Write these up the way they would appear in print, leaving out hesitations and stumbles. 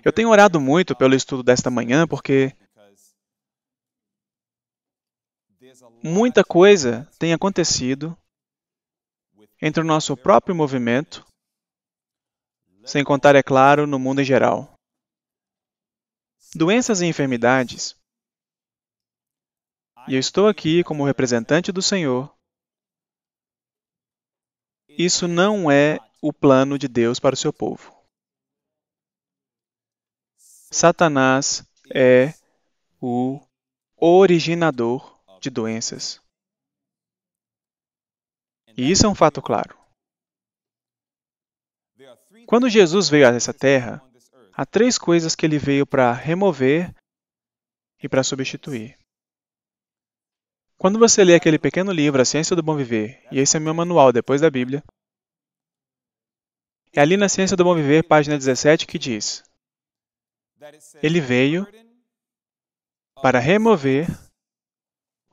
Eu tenho orado muito pelo estudo desta manhã porque muita coisa tem acontecido entre o nosso próprio movimento, sem contar, é claro, no mundo em geral. Doenças e enfermidades. E eu estou aqui como representante do Senhor. Isso não é o plano de Deus para o seu povo. Satanás é o originador de doenças. E isso é um fato claro. Quando Jesus veio a essa terra, há 3 coisas que ele veio para remover e para substituir. Quando você lê aquele pequeno livro, A Ciência do Bom Viver, e esse é meu manual depois da Bíblia, é ali na Ciência do Bom Viver, página 17, que diz: ele veio para remover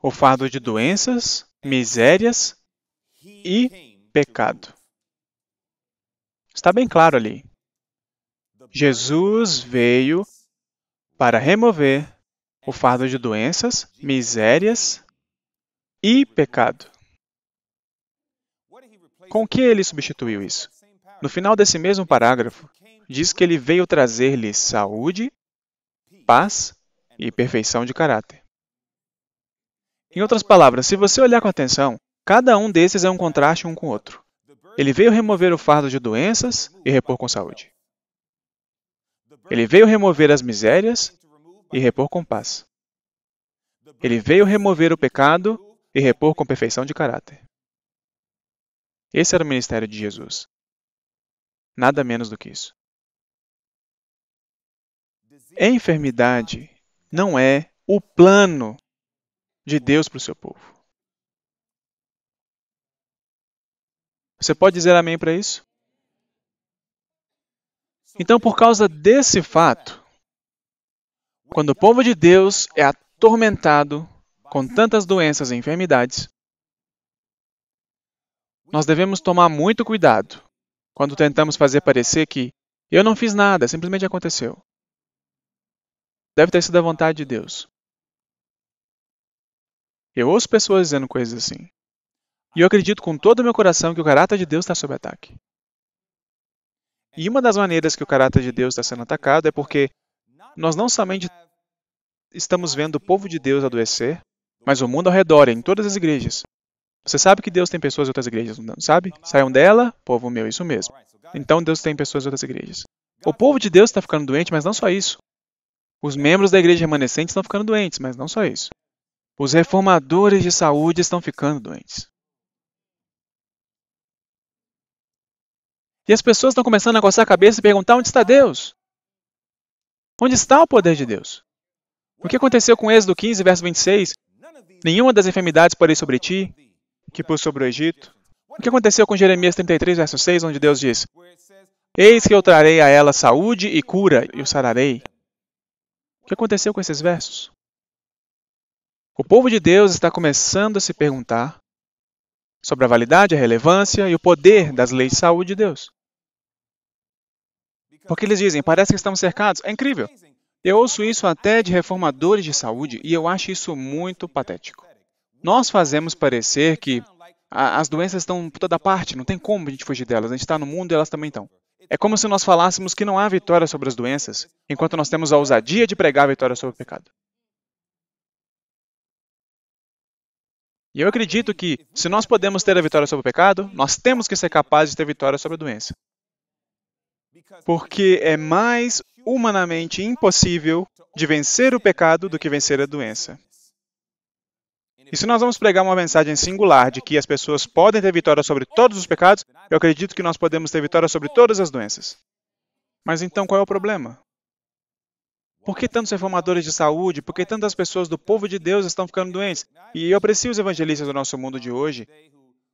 o fardo de doenças, misérias e pecado. Está bem claro ali. Jesus veio para remover o fardo de doenças, misérias e pecado. Com o que ele substituiu isso? No final desse mesmo parágrafo, diz que ele veio trazer-lhes saúde, paz e perfeição de caráter. Em outras palavras, se você olhar com atenção, cada um desses é um contraste um com o outro. Ele veio remover o fardo de doenças e repor com saúde. Ele veio remover as misérias e repor com paz. Ele veio remover o pecado e repor com perfeição de caráter. Esse era o ministério de Jesus. Nada menos do que isso. Enfermidade não é o plano de Deus para o seu povo. Você pode dizer amém para isso? Então, por causa desse fato, quando o povo de Deus é atormentado com tantas doenças e enfermidades, nós devemos tomar muito cuidado quando tentamos fazer parecer que eu não fiz nada, simplesmente aconteceu. Deve ter sido a vontade de Deus. Eu ouço pessoas dizendo coisas assim. E eu acredito com todo o meu coração que o caráter de Deus está sob ataque. E uma das maneiras que o caráter de Deus está sendo atacado é porque nós não somente estamos vendo o povo de Deus adoecer, mas o mundo ao redor, em todas as igrejas. Você sabe que Deus tem pessoas em outras igrejas, não sabe? Saiam dela, povo meu, isso mesmo. Então Deus tem pessoas em outras igrejas. O povo de Deus está ficando doente, mas não só isso. Os membros da igreja remanescente estão ficando doentes, mas não só isso. Os reformadores de saúde estão ficando doentes. E as pessoas estão começando a coçar a cabeça e perguntar: onde está Deus? Onde está o poder de Deus? O que aconteceu com Êxodo 15, verso 26? Nenhuma das enfermidades porei sobre ti, que pus sobre o Egito. O que aconteceu com Jeremias 33, verso 6, onde Deus diz: eis que eu trarei a ela saúde e cura, e o sararei. O que aconteceu com esses versos? O povo de Deus está começando a se perguntar sobre a validade, a relevância e o poder das leis de saúde de Deus. Porque eles dizem: parece que estamos cercados. É incrível. Eu ouço isso até de reformadores de saúde e eu acho isso muito patético. Nós fazemos parecer que as doenças estão por toda parte, não tem como a gente fugir delas. A gente está no mundo e elas também estão. É como se nós falássemos que não há vitória sobre as doenças, enquanto nós temos a ousadia de pregar a vitória sobre o pecado. E eu acredito que, se nós podemos ter a vitória sobre o pecado, nós temos que ser capazes de ter vitória sobre a doença. Porque é mais humanamente impossível de vencer o pecado do que vencer a doença. E se nós vamos pregar uma mensagem singular de que as pessoas podem ter vitória sobre todos os pecados, eu acredito que nós podemos ter vitória sobre todas as doenças. Mas então qual é o problema? Por que tantos reformadores de saúde? Por que tantas pessoas do povo de Deus estão ficando doentes? E eu aprecio os evangelistas do nosso mundo de hoje,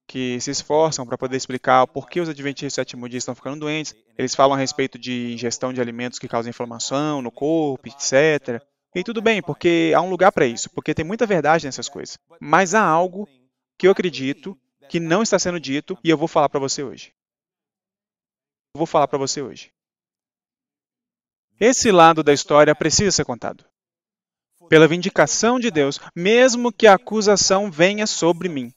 que se esforçam para poder explicar por que os adventistas do sétimo dia estão ficando doentes. Eles falam a respeito de ingestão de alimentos que causam inflamação no corpo, etc. E tudo bem, porque há um lugar para isso, porque tem muita verdade nessas coisas. Mas há algo que eu acredito que não está sendo dito e eu vou falar para você hoje. Esse lado da história precisa ser contado. Pela vindicação de Deus, mesmo que a acusação venha sobre mim.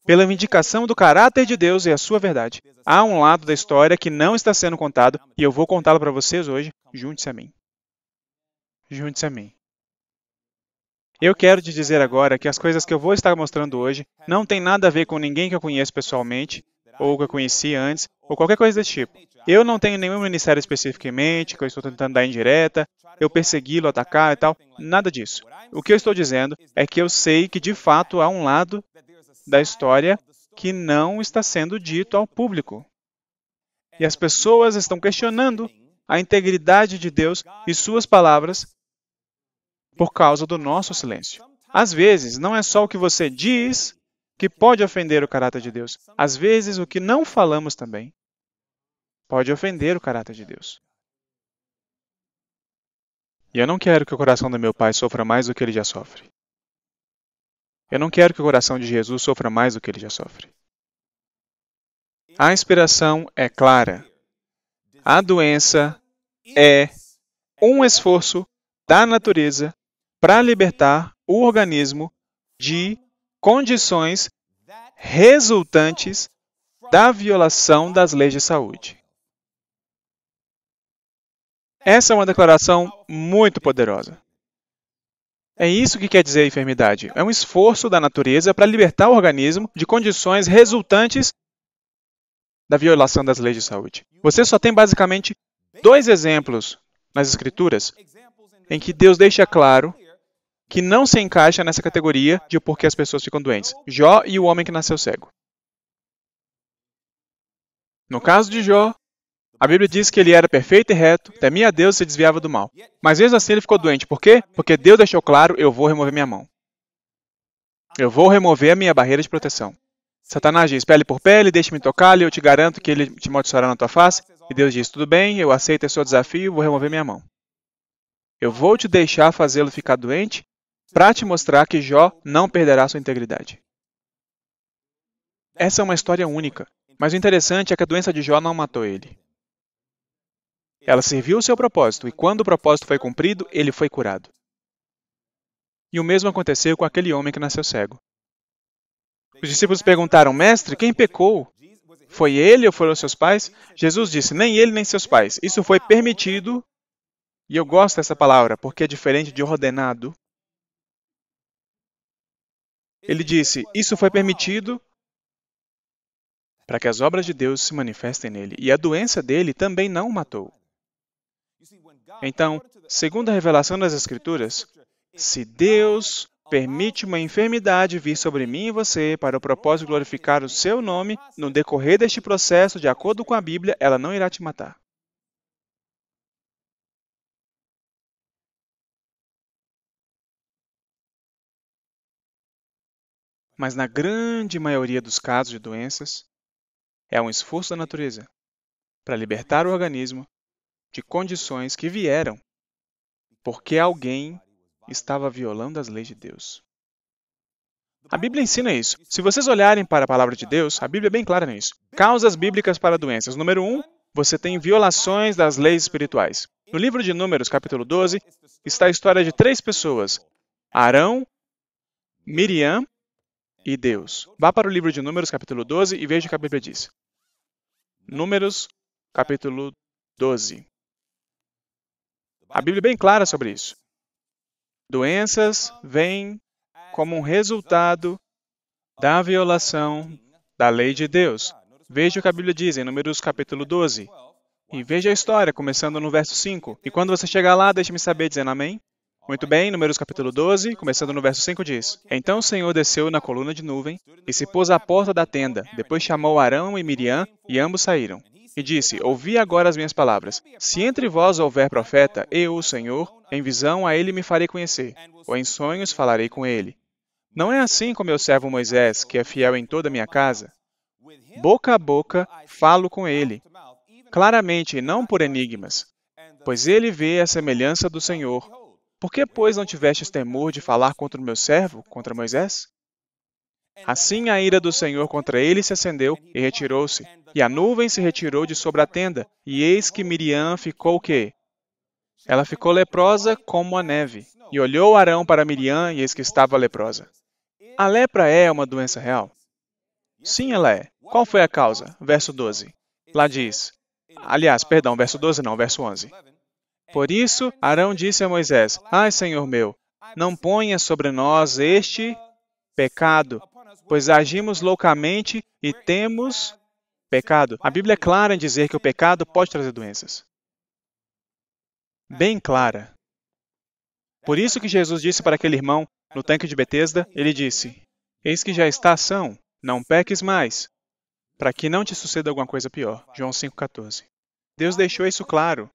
Pela vindicação do caráter de Deus e a sua verdade. Há um lado da história que não está sendo contado e eu vou contá-lo para vocês hoje. Junte-se a mim. Junte-se a mim. Eu quero te dizer agora que as coisas que eu vou estar mostrando hoje não têm nada a ver com ninguém que eu conheço pessoalmente, ou que eu conheci antes, ou qualquer coisa desse tipo. Eu não tenho nenhum ministério especificamente, que eu estou tentando dar indireta, eu persegui-lo, atacar e tal, nada disso. O que eu estou dizendo é que eu sei que de fato há um lado da história que não está sendo dito ao público. E as pessoas estão questionando a integridade de Deus e suas palavras por causa do nosso silêncio. Às vezes, não é só o que você diz que pode ofender o caráter de Deus. Às vezes, o que não falamos também pode ofender o caráter de Deus. E eu não quero que o coração do meu pai sofra mais do que ele já sofre. Eu não quero que o coração de Jesus sofra mais do que ele já sofre. A inspiração é clara. A doença é um esforço da natureza para libertar o organismo de condições resultantes da violação das leis de saúde. Essa é uma declaração muito poderosa. É isso que quer dizer a enfermidade. É um esforço da natureza para libertar o organismo de condições resultantes da violação das leis de saúde. Você só tem basicamente 2 exemplos nas Escrituras em que Deus deixa claro que não se encaixa nessa categoria de por que as pessoas ficam doentes. Jó e o homem que nasceu cego. No caso de Jó, a Bíblia diz que ele era perfeito e reto, temia a Deus e se desviava do mal. Mas mesmo assim ele ficou doente. Por quê? Porque Deus deixou claro, eu vou remover minha mão. Eu vou remover a minha barreira de proteção. Satanás diz, pele por pele, deixe-me tocá-lo e eu te garanto que ele te amaldiçoará na tua face. E Deus diz, tudo bem, eu aceito esse seu desafio, vou remover minha mão. Eu vou te deixar fazê-lo ficar doente para te mostrar que Jó não perderá sua integridade. Essa é uma história única, mas o interessante é que a doença de Jó não matou ele. Ela serviu o seu propósito, e quando o propósito foi cumprido, ele foi curado. E o mesmo aconteceu com aquele homem que nasceu cego. Os discípulos perguntaram, mestre, quem pecou? Foi ele ou foram seus pais? Jesus disse, nem ele nem seus pais. Isso foi permitido, e eu gosto dessa palavra, porque é diferente de ordenado. Ele disse, isso foi permitido para que as obras de Deus se manifestem nele. E a doença dele também não o matou. Então, segundo a revelação das Escrituras, se Deus permite uma enfermidade vir sobre mim e você para o propósito de glorificar o seu nome, no decorrer deste processo, de acordo com a Bíblia, ela não irá te matar. Mas na grande maioria dos casos de doenças, é um esforço da natureza para libertar o organismo de condições que vieram porque alguém estava violando as leis de Deus. A Bíblia ensina isso. Se vocês olharem para a palavra de Deus, a Bíblia é bem clara nisso. Causas bíblicas para doenças. Número 1, você tem violações das leis espirituais. No livro de Números, capítulo 12, está a história de 3 pessoas. Arão, Miriam e Deus. Vá para o livro de Números, capítulo 12, e veja o que a Bíblia diz. Números, capítulo 12. A Bíblia é bem clara sobre isso. Doenças vêm como um resultado da violação da lei de Deus. Veja o que a Bíblia diz em Números capítulo 12. E veja a história, começando no verso 5. E quando você chegar lá, deixe-me saber, dizendo amém. Muito bem, Números capítulo 12, começando no verso 5 diz, então o Senhor desceu na coluna de nuvem e se pôs à porta da tenda. Depois chamou Arão e Miriam, e ambos saíram. E disse, ouvi agora as minhas palavras. Se entre vós houver profeta, eu, o Senhor, em visão a ele me farei conhecer, ou em sonhos falarei com ele. Não é assim com meu servo Moisés, que é fiel em toda a minha casa? Boca a boca falo com ele, claramente e não por enigmas, pois ele vê a semelhança do Senhor. Por que, pois, não tivestes temor de falar contra o meu servo, contra Moisés? Assim a ira do Senhor contra ele se acendeu e retirou-se, e a nuvem se retirou de sobre a tenda, e eis que Miriam ficou o quê? Ela ficou leprosa como a neve, e olhou Arão para Miriam, e eis que estava leprosa. A lepra é uma doença real? Sim, ela é. Qual foi a causa? Verso 12. Lá diz, verso 12 não, verso 11. Por isso, Arão disse a Moisés, Ai, Senhor meu, não ponha sobre nós este pecado, pois agimos loucamente e temos pecado. A Bíblia é clara em dizer que o pecado pode trazer doenças. Bem clara. Por isso que Jesus disse para aquele irmão, no tanque de Betesda, ele disse, Eis que já está são, não peques mais, para que não te suceda alguma coisa pior. João 5,14. Deus deixou isso claro.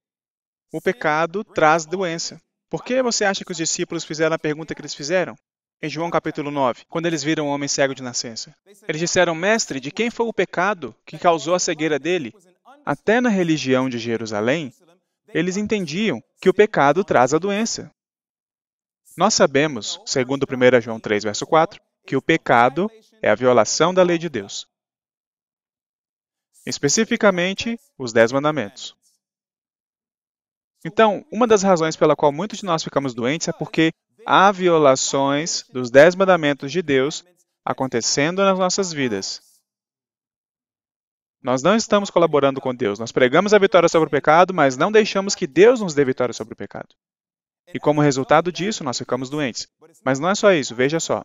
O pecado traz doença. Por que você acha que os discípulos fizeram a pergunta que eles fizeram? Em João capítulo 9, quando eles viram um homem cego de nascença. Eles disseram, Mestre, de quem foi o pecado que causou a cegueira dele? Até na religião de Jerusalém, eles entendiam que o pecado traz a doença. Nós sabemos, segundo 1 João 3, verso 4, que o pecado é a violação da lei de Deus. Especificamente, os 10 mandamentos. Então, uma das razões pela qual muitos de nós ficamos doentes é porque há violações dos 10 mandamentos de Deus acontecendo nas nossas vidas. Nós não estamos colaborando com Deus. Nós pregamos a vitória sobre o pecado, mas não deixamos que Deus nos dê vitória sobre o pecado. E como resultado disso, nós ficamos doentes. Mas não é só isso, veja só.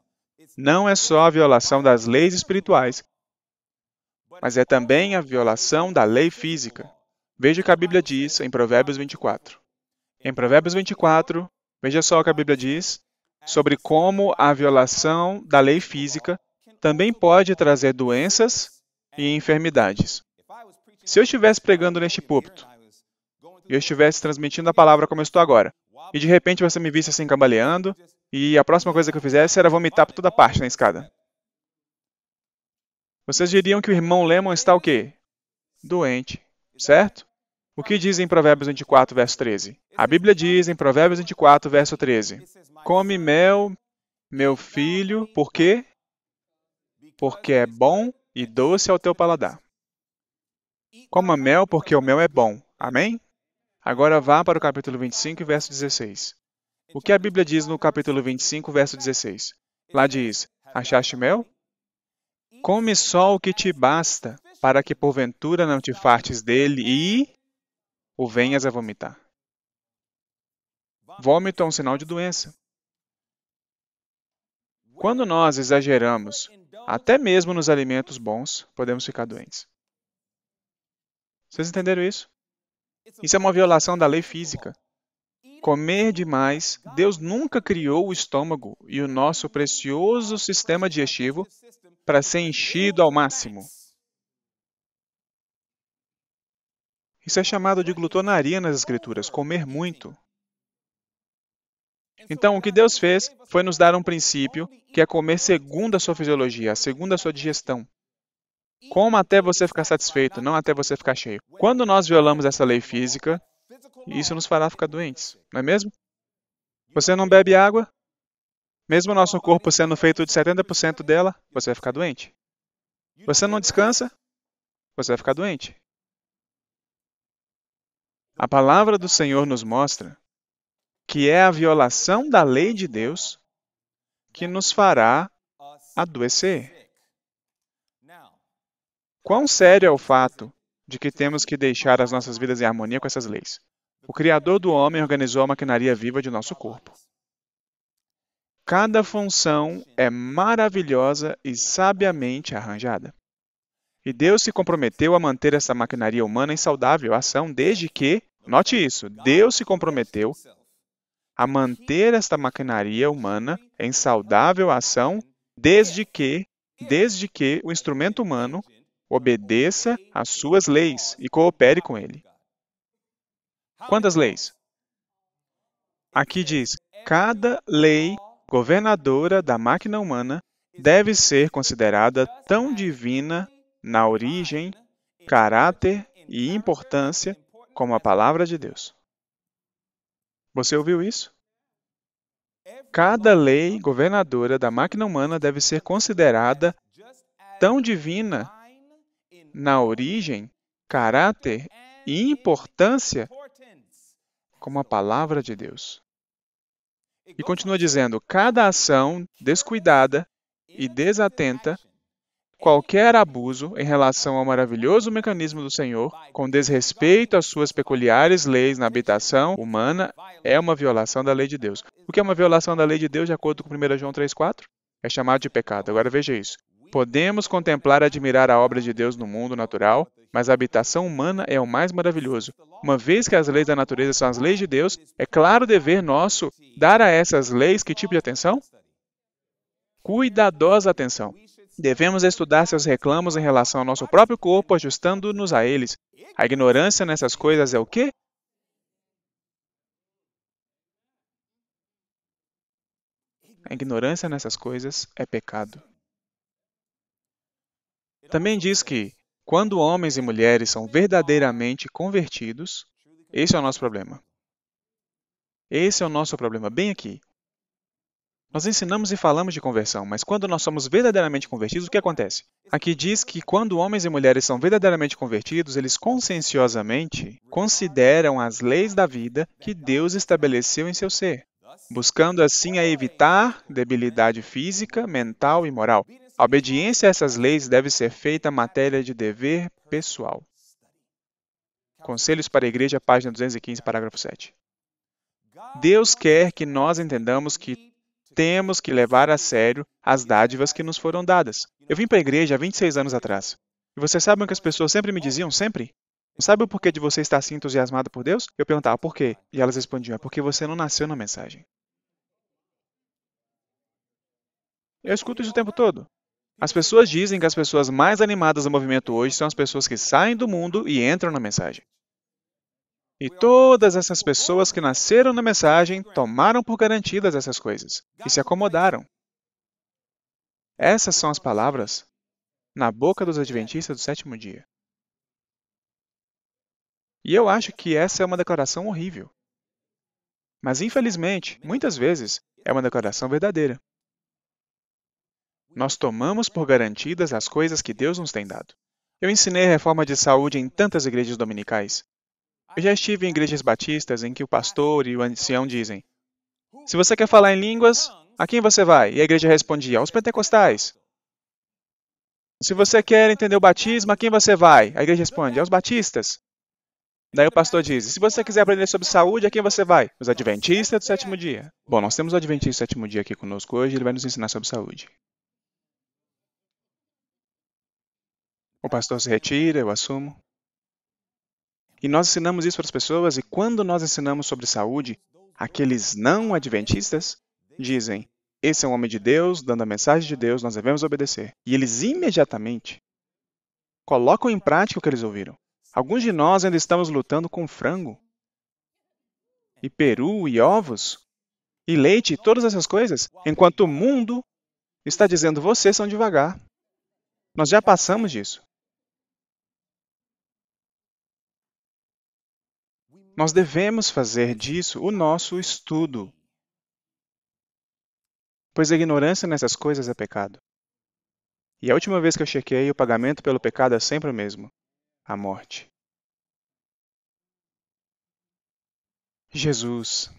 Não é só a violação das leis espirituais, mas é também a violação da lei física. Veja o que a Bíblia diz em Provérbios 24. Em Provérbios 24, veja só o que a Bíblia diz sobre como a violação da lei física também pode trazer doenças e enfermidades. Se eu estivesse pregando neste púlpito e eu estivesse transmitindo a palavra como eu estou agora, e de repente você me visse assim cambaleando, e a próxima coisa que eu fizesse era vomitar por toda parte na escada, vocês diriam que o irmão Lemon está o quê? Doente, certo? O que diz em Provérbios 24, verso 13? A Bíblia diz em Provérbios 24, verso 13, Come mel, meu filho, por quê? Porque é bom e doce ao teu paladar. Coma mel, porque o mel é bom. Amém? Agora vá para o capítulo 25, verso 16. O que a Bíblia diz no capítulo 25, verso 16? Lá diz, achaste mel? Come só o que te basta, para que porventura não te fartes dele e o venhas a vomitar. Vômito é um sinal de doença. Quando nós exageramos, até mesmo nos alimentos bons, podemos ficar doentes. Vocês entenderam isso? Isso é uma violação da lei física. Comer demais, Deus nunca criou o estômago e o nosso precioso sistema digestivo para ser enchido ao máximo. Isso é chamado de glutonaria nas Escrituras, comer muito. Então, o que Deus fez foi nos dar um princípio, que é comer segundo a sua fisiologia, segundo a sua digestão. Coma até você ficar satisfeito, não até você ficar cheio. Quando nós violamos essa lei física, isso nos fará ficar doentes, não é mesmo? Você não bebe água? Mesmo o nosso corpo sendo feito de 70% dela, você vai ficar doente. Você não descansa? Você vai ficar doente. A palavra do Senhor nos mostra que é a violação da lei de Deus que nos fará adoecer. Quão sério é o fato de que temos que deixar as nossas vidas em harmonia com essas leis? O Criador do homem organizou a maquinaria viva de nosso corpo. Cada função é maravilhosa e sabiamente arranjada. E Deus se comprometeu a manter essa maquinaria humana em saudável ação desde que, note isso, Deus se comprometeu a manter esta maquinaria humana em saudável ação desde que o instrumento humano obedeça às suas leis e coopere com ele. Quantas leis? Aqui diz, cada lei governadora da máquina humana deve ser considerada tão divina na origem, caráter e importância como a palavra de Deus. Você ouviu isso? Cada lei governadora da máquina humana deve ser considerada tão divina na origem, caráter e importância como a palavra de Deus. E continua dizendo, cada ação descuidada e desatenta, qualquer abuso em relação ao maravilhoso mecanismo do Senhor, com desrespeito às suas peculiares leis na habitação humana, é uma violação da lei de Deus. O que é uma violação da lei de Deus, de acordo com 1 João 3,4? É chamado de pecado. Agora veja isso. Podemos contemplar e admirar a obra de Deus no mundo natural, mas a habitação humana é o mais maravilhoso. Uma vez que as leis da natureza são as leis de Deus, é claro dever nosso dar a essas leis que tipo de atenção? Cuidadosa atenção. Devemos estudar seus reclamos em relação ao nosso próprio corpo, ajustando-nos a eles. A ignorância nessas coisas é o quê? A ignorância nessas coisas é pecado. Também diz que, quando homens e mulheres são verdadeiramente convertidos, esse é o nosso problema. Esse é o nosso problema, bem aqui. Nós ensinamos e falamos de conversão, mas quando nós somos verdadeiramente convertidos, o que acontece? Aqui diz que quando homens e mulheres são verdadeiramente convertidos, eles conscienciosamente consideram as leis da vida que Deus estabeleceu em seu ser, buscando assim a evitar debilidade física, mental e moral. A obediência a essas leis deve ser feita matéria de dever pessoal. Conselhos para a Igreja, página 215, parágrafo 7. Deus quer que nós entendamos que temos que levar a sério as dádivas que nos foram dadas. Eu vim para a igreja há 26 anos atrás. E vocês sabem o que as pessoas sempre me diziam? Sempre? Não sabe o porquê de você estar assim entusiasmado por Deus? Eu perguntava, por quê? E elas respondiam, é porque você não nasceu na mensagem. Eu escuto isso o tempo todo. As pessoas dizem que as pessoas mais animadas no movimento hoje são as pessoas que saem do mundo e entram na mensagem. E todas essas pessoas que nasceram na mensagem tomaram por garantidas essas coisas e se acomodaram. Essas são as palavras na boca dos adventistas do sétimo dia. E eu acho que essa é uma declaração horrível. Mas, infelizmente, muitas vezes, é uma declaração verdadeira. Nós tomamos por garantidas as coisas que Deus nos tem dado. Eu ensinei reforma de saúde em tantas igrejas dominicais. Eu já estive em igrejas batistas em que o pastor e o ancião dizem, se você quer falar em línguas, a quem você vai? E a igreja respondia, aos pentecostais. Se você quer entender o batismo, a quem você vai? A igreja responde, aos batistas. Daí o pastor diz, se você quiser aprender sobre saúde, a quem você vai? Os adventistas do sétimo dia. Bom, nós temos o adventista do sétimo dia aqui conosco hoje, ele vai nos ensinar sobre saúde. O pastor se retira, eu assumo. E nós ensinamos isso para as pessoas, e quando nós ensinamos sobre saúde, aqueles não adventistas dizem, esse é um homem de Deus, dando a mensagem de Deus, nós devemos obedecer. E eles imediatamente colocam em prática o que eles ouviram. Alguns de nós ainda estamos lutando com frango, e peru, e ovos, e leite, e todas essas coisas, enquanto o mundo está dizendo, vocês são devagar. Nós já passamos disso. Nós devemos fazer disso o nosso estudo, pois a ignorância nessas coisas é pecado. E a última vez que eu chequei, o pagamento pelo pecado é sempre o mesmo, a morte. Jesus.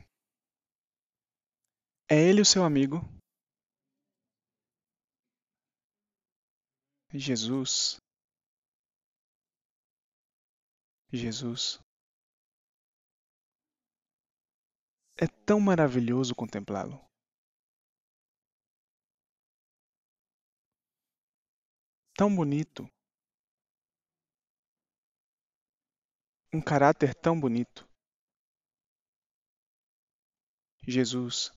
É Ele o seu amigo? Jesus. Jesus. É tão maravilhoso contemplá-lo. Tão bonito. Um caráter tão bonito. Jesus.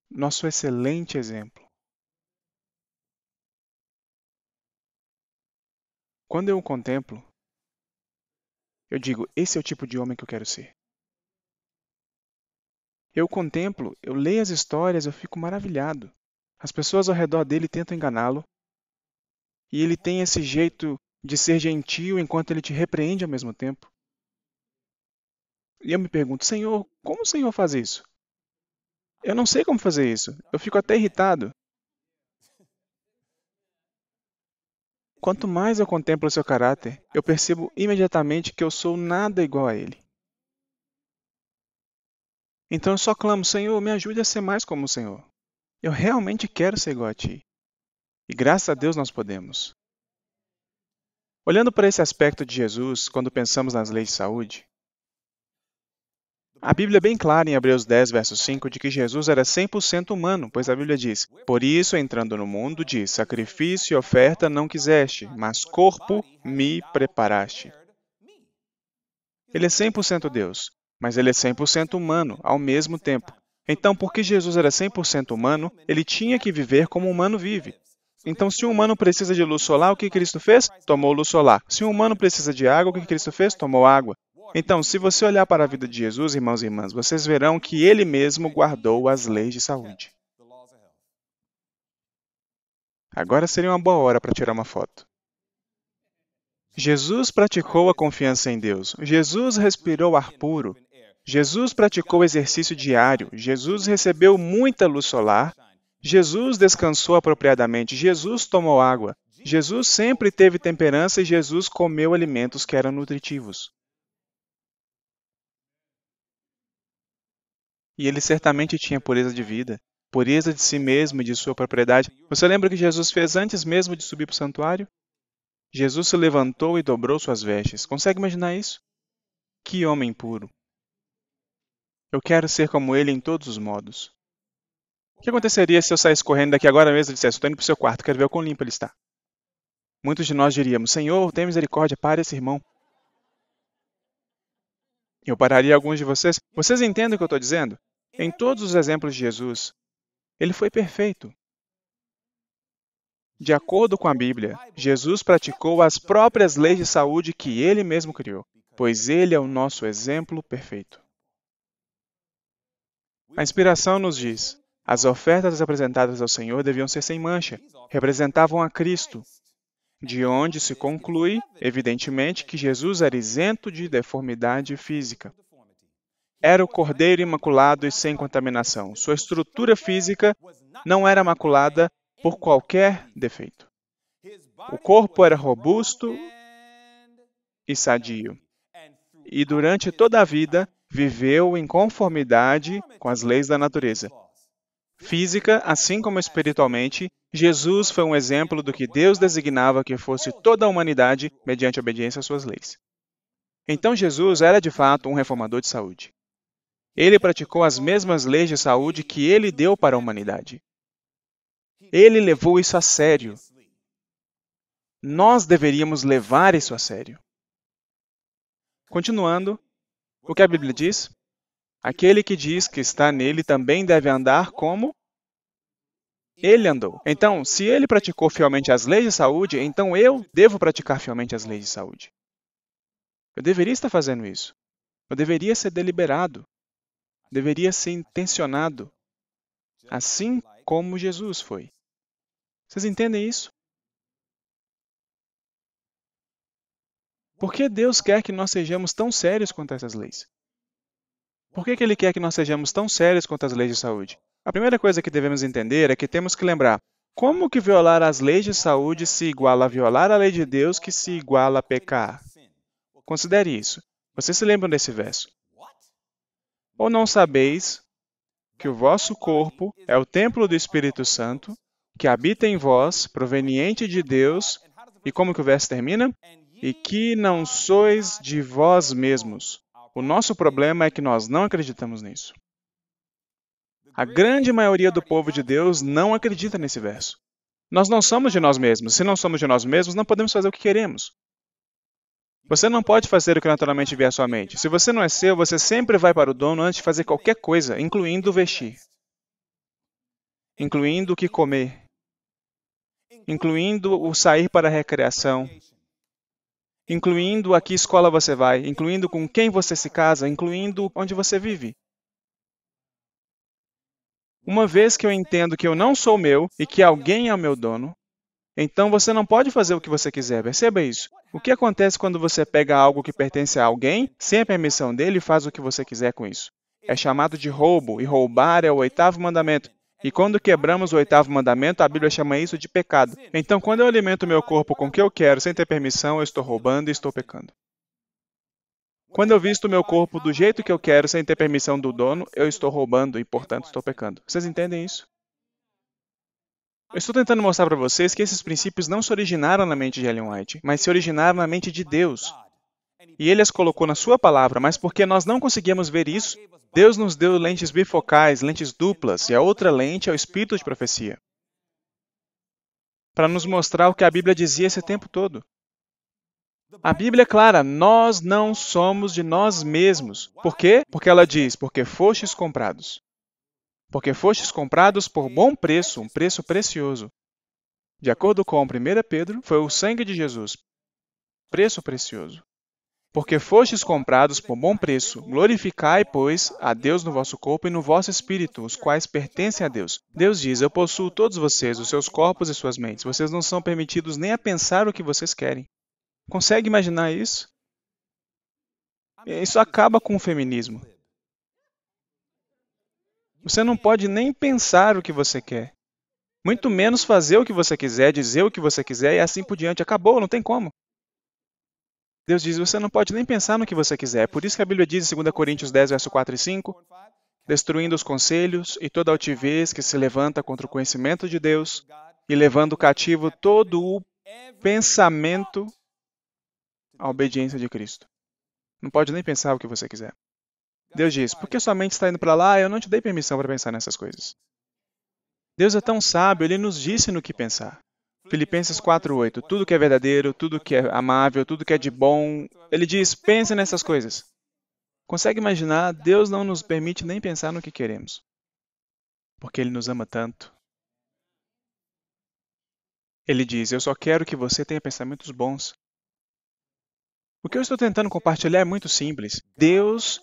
Nosso excelente exemplo. Quando eu o contemplo, eu digo, esse é o tipo de homem que eu quero ser. Eu o contemplo, eu leio as histórias, eu fico maravilhado. As pessoas ao redor dele tentam enganá-lo, e ele tem esse jeito de ser gentil enquanto ele te repreende ao mesmo tempo. E eu me pergunto, Senhor, como o Senhor faz isso? Eu não sei como fazer isso. Eu fico até irritado. Quanto mais eu contemplo o seu caráter, eu percebo imediatamente que eu sou nada igual a ele. Então eu só clamo, Senhor, me ajude a ser mais como o Senhor. Eu realmente quero ser igual a ti. E graças a Deus nós podemos. Olhando para esse aspecto de Jesus, quando pensamos nas leis de saúde, a Bíblia é bem clara em Hebreus 10, verso 5, de que Jesus era 100% humano, pois a Bíblia diz, por isso, entrando no mundo, diz, sacrifício e oferta não quiseste, mas corpo me preparaste. Ele é 100% Deus, mas ele é 100% humano ao mesmo tempo. Então, porque Jesus era 100% humano, ele tinha que viver como um humano vive. Então, se um humano precisa de luz solar, o que Cristo fez? Tomou luz solar. Se um humano precisa de água, o que Cristo fez? Tomou água. Então, se você olhar para a vida de Jesus, irmãos e irmãs, vocês verão que ele mesmo guardou as leis de saúde. Agora seria uma boa hora para tirar uma foto. Jesus praticou a confiança em Deus. Jesus respirou ar puro. Jesus praticou exercício diário. Jesus recebeu muita luz solar. Jesus descansou apropriadamente. Jesus tomou água. Jesus sempre teve temperança e Jesus comeu alimentos que eram nutritivos. E ele certamente tinha pureza de vida, pureza de si mesmo e de sua propriedade. Você lembra o que Jesus fez antes mesmo de subir para o santuário? Jesus se levantou e dobrou suas vestes. Consegue imaginar isso? Que homem puro! Eu quero ser como ele em todos os modos. O que aconteceria se eu saísse correndo daqui agora mesmo e dissesse, estou indo para o seu quarto, quero ver o quão limpo ele está? Muitos de nós diríamos, Senhor, tenha misericórdia, pare esse irmão. Eu pararia alguns de vocês. Vocês entendem o que eu estou dizendo? Em todos os exemplos de Jesus, ele foi perfeito. De acordo com a Bíblia, Jesus praticou as próprias leis de saúde que ele mesmo criou, pois ele é o nosso exemplo perfeito. A inspiração nos diz, as ofertas apresentadas ao Senhor deviam ser sem mancha, representavam a Cristo, de onde se conclui, evidentemente, que Jesus era isento de deformidade física. Era o Cordeiro imaculado e sem contaminação. Sua estrutura física não era maculada por qualquer defeito. O corpo era robusto e sadio. E durante toda a vida, viveu em conformidade com as leis da natureza. Física, assim como espiritualmente, Jesus foi um exemplo do que Deus designava que fosse toda a humanidade mediante obediência às suas leis. Então Jesus era de fato um reformador de saúde. Ele praticou as mesmas leis de saúde que ele deu para a humanidade. Ele levou isso a sério. Nós deveríamos levar isso a sério. Continuando, o que a Bíblia diz? Aquele que diz que está nele também deve andar como ele andou. Então, se ele praticou fielmente as leis de saúde, então eu devo praticar fielmente as leis de saúde. Eu deveria estar fazendo isso. Eu deveria ser deliberado. Deveria ser intencionado. Assim como Jesus foi. Vocês entendem isso? Por que Deus quer que nós sejamos tão sérios quanto a essas leis? Por que Ele quer que nós sejamos tão sérios quanto às leis de saúde? A primeira coisa que devemos entender é que temos que lembrar como que violar as leis de saúde se iguala a violar a lei de Deus, que se iguala a pecar. Considere isso. Vocês se lembram desse verso? Ou não sabeis que o vosso corpo é o templo do Espírito Santo, que habita em vós, proveniente de Deus, e como que o verso termina? E que não sois de vós mesmos. O nosso problema é que nós não acreditamos nisso. A grande maioria do povo de Deus não acredita nesse verso. Nós não somos de nós mesmos. Se não somos de nós mesmos, não podemos fazer o que queremos. Você não pode fazer o que naturalmente vier à sua mente. Se você não é seu, você sempre vai para o dono antes de fazer qualquer coisa, incluindo vestir, incluindo o que comer, incluindo o sair para a recreação, incluindo a que escola você vai, incluindo com quem você se casa, incluindo onde você vive. Uma vez que eu entendo que eu não sou meu e que alguém é o meu dono, Então você não pode fazer o que você quiser, perceba isso. O que acontece quando você pega algo que pertence a alguém, sem a permissão dele, e faz o que você quiser com isso? É chamado de roubo, e roubar é o oitavo mandamento. E quando quebramos o oitavo mandamento, a Bíblia chama isso de pecado. Então, quando eu alimento meu corpo com o que eu quero, sem ter permissão, eu estou roubando e estou pecando. Quando eu visto meu corpo do jeito que eu quero, sem ter permissão do dono, eu estou roubando e, portanto, estou pecando. Vocês entendem isso? Eu estou tentando mostrar para vocês que esses princípios não se originaram na mente de Ellen White, mas se originaram na mente de Deus. E Ele as colocou na sua palavra, mas porque nós não conseguíamos ver isso, Deus nos deu lentes bifocais, lentes duplas, e a outra lente é o espírito de profecia, para nos mostrar o que a Bíblia dizia esse tempo todo. A Bíblia é clara, nós não somos de nós mesmos. Por quê? Porque ela diz, porque fostes comprados. Porque fostes comprados por bom preço, um preço precioso. De acordo com 1 Pedro, foi o sangue de Jesus, preço precioso. Porque fostes comprados por bom preço, glorificai, pois, a Deus no vosso corpo e no vosso espírito, os quais pertencem a Deus. Deus diz, eu possuo todos vocês, os seus corpos e suas mentes. Vocês não são permitidos nem a pensar o que vocês querem. Consegue imaginar isso? Isso acaba com o feminismo. Você não pode nem pensar o que você quer. Muito menos fazer o que você quiser, dizer o que você quiser e assim por diante. Acabou, não tem como. Deus diz, você não pode nem pensar no que você quiser. Por isso que a Bíblia diz em 2 Coríntios 10, verso 4 e 5, destruindo os conselhos e toda altivez que se levanta contra o conhecimento de Deus e levando cativo todo o pensamento à obediência de Cristo. Não pode nem pensar o que você quiser. Deus diz, por que sua mente está indo para lá? Eu não te dei permissão para pensar nessas coisas. Deus é tão sábio, Ele nos disse no que pensar. Filipenses 4:8, tudo que é verdadeiro, tudo que é amável, tudo que é de bom, Ele diz, pense nessas coisas. Consegue imaginar? Deus não nos permite nem pensar no que queremos. Porque Ele nos ama tanto. Ele diz, eu só quero que você tenha pensamentos bons. O que eu estou tentando compartilhar é muito simples. Deus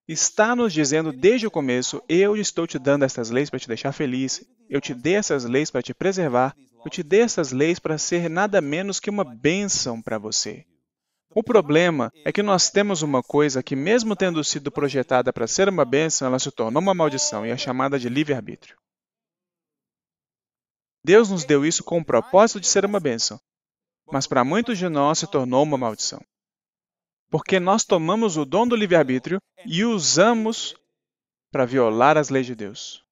está nos dizendo desde o começo, eu estou te dando essas leis para te deixar feliz, eu te dei essas leis para te preservar, eu te dei essas leis para ser nada menos que uma bênção para você. O problema é que nós temos uma coisa que, mesmo tendo sido projetada para ser uma bênção, ela se tornou uma maldição e é chamada de livre-arbítrio. Deus nos deu isso com o propósito de ser uma bênção, mas para muitos de nós se tornou uma maldição. Porque nós tomamos o dom do livre-arbítrio e o usamos para violar as leis de Deus.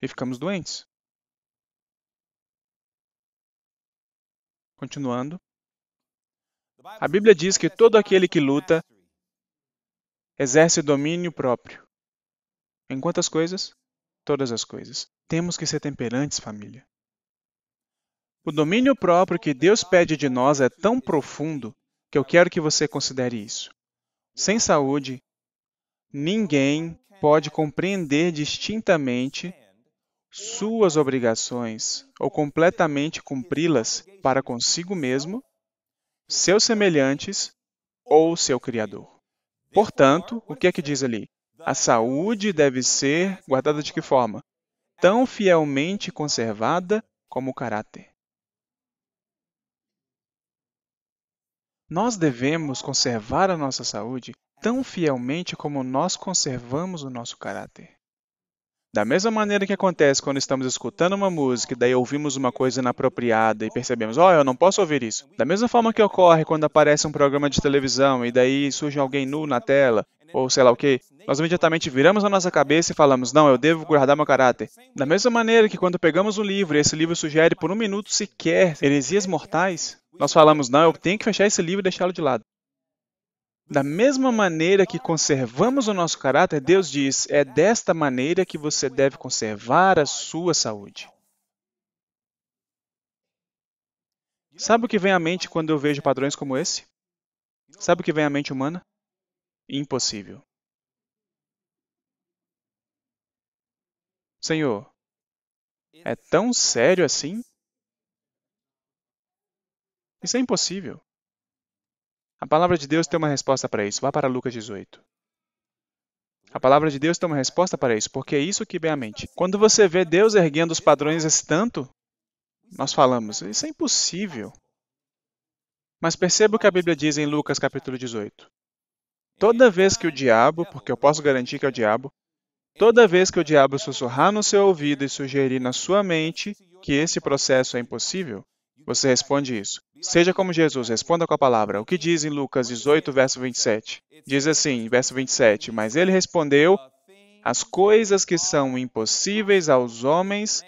E ficamos doentes. Continuando. A Bíblia diz que todo aquele que luta exerce domínio próprio. Em quantas coisas? Todas as coisas. Temos que ser temperantes, família. O domínio próprio que Deus pede de nós é tão profundo que eu quero que você considere isso. Sem saúde, ninguém pode compreender distintamente suas obrigações ou completamente cumpri-las para consigo mesmo, seus semelhantes ou seu Criador. Portanto, o que é que diz ali? A saúde deve ser guardada de que forma? Tão fielmente conservada como o caráter. Nós devemos conservar a nossa saúde tão fielmente como nós conservamos o nosso caráter. Da mesma maneira que acontece quando estamos escutando uma música e daí ouvimos uma coisa inapropriada e percebemos, eu não posso ouvir isso. Da mesma forma que ocorre quando aparece um programa de televisão e daí surge alguém nu na tela, ou sei lá o quê, nós imediatamente viramos a nossa cabeça e falamos, não, eu devo guardar meu caráter. Da mesma maneira que quando pegamos um livro e esse livro sugere por um minuto sequer heresias mortais, nós falamos, não, eu tenho que fechar esse livro e deixá-lo de lado. Da mesma maneira que conservamos o nosso caráter, Deus diz, é desta maneira que você deve conservar a sua saúde. Sabe o que vem à mente quando eu vejo padrões como esse? Sabe o que vem à mente humana? Impossível. Senhor, é tão sério assim? Isso é impossível. A palavra de Deus tem uma resposta para isso. Vá para Lucas 18. A palavra de Deus tem uma resposta para isso, porque é isso que vem à mente. Quando você vê Deus erguendo os padrões esse tanto, nós falamos, isso é impossível. Mas perceba o que a Bíblia diz em Lucas capítulo 18. Toda vez que o diabo, porque eu posso garantir que é o diabo, toda vez que o diabo sussurrar no seu ouvido e sugerir na sua mente que esse processo é impossível, você responde isso. Seja como Jesus, responda com a palavra. O que diz em Lucas 18, verso 27? Diz assim, verso 27, mas ele respondeu, as coisas que são impossíveis aos homens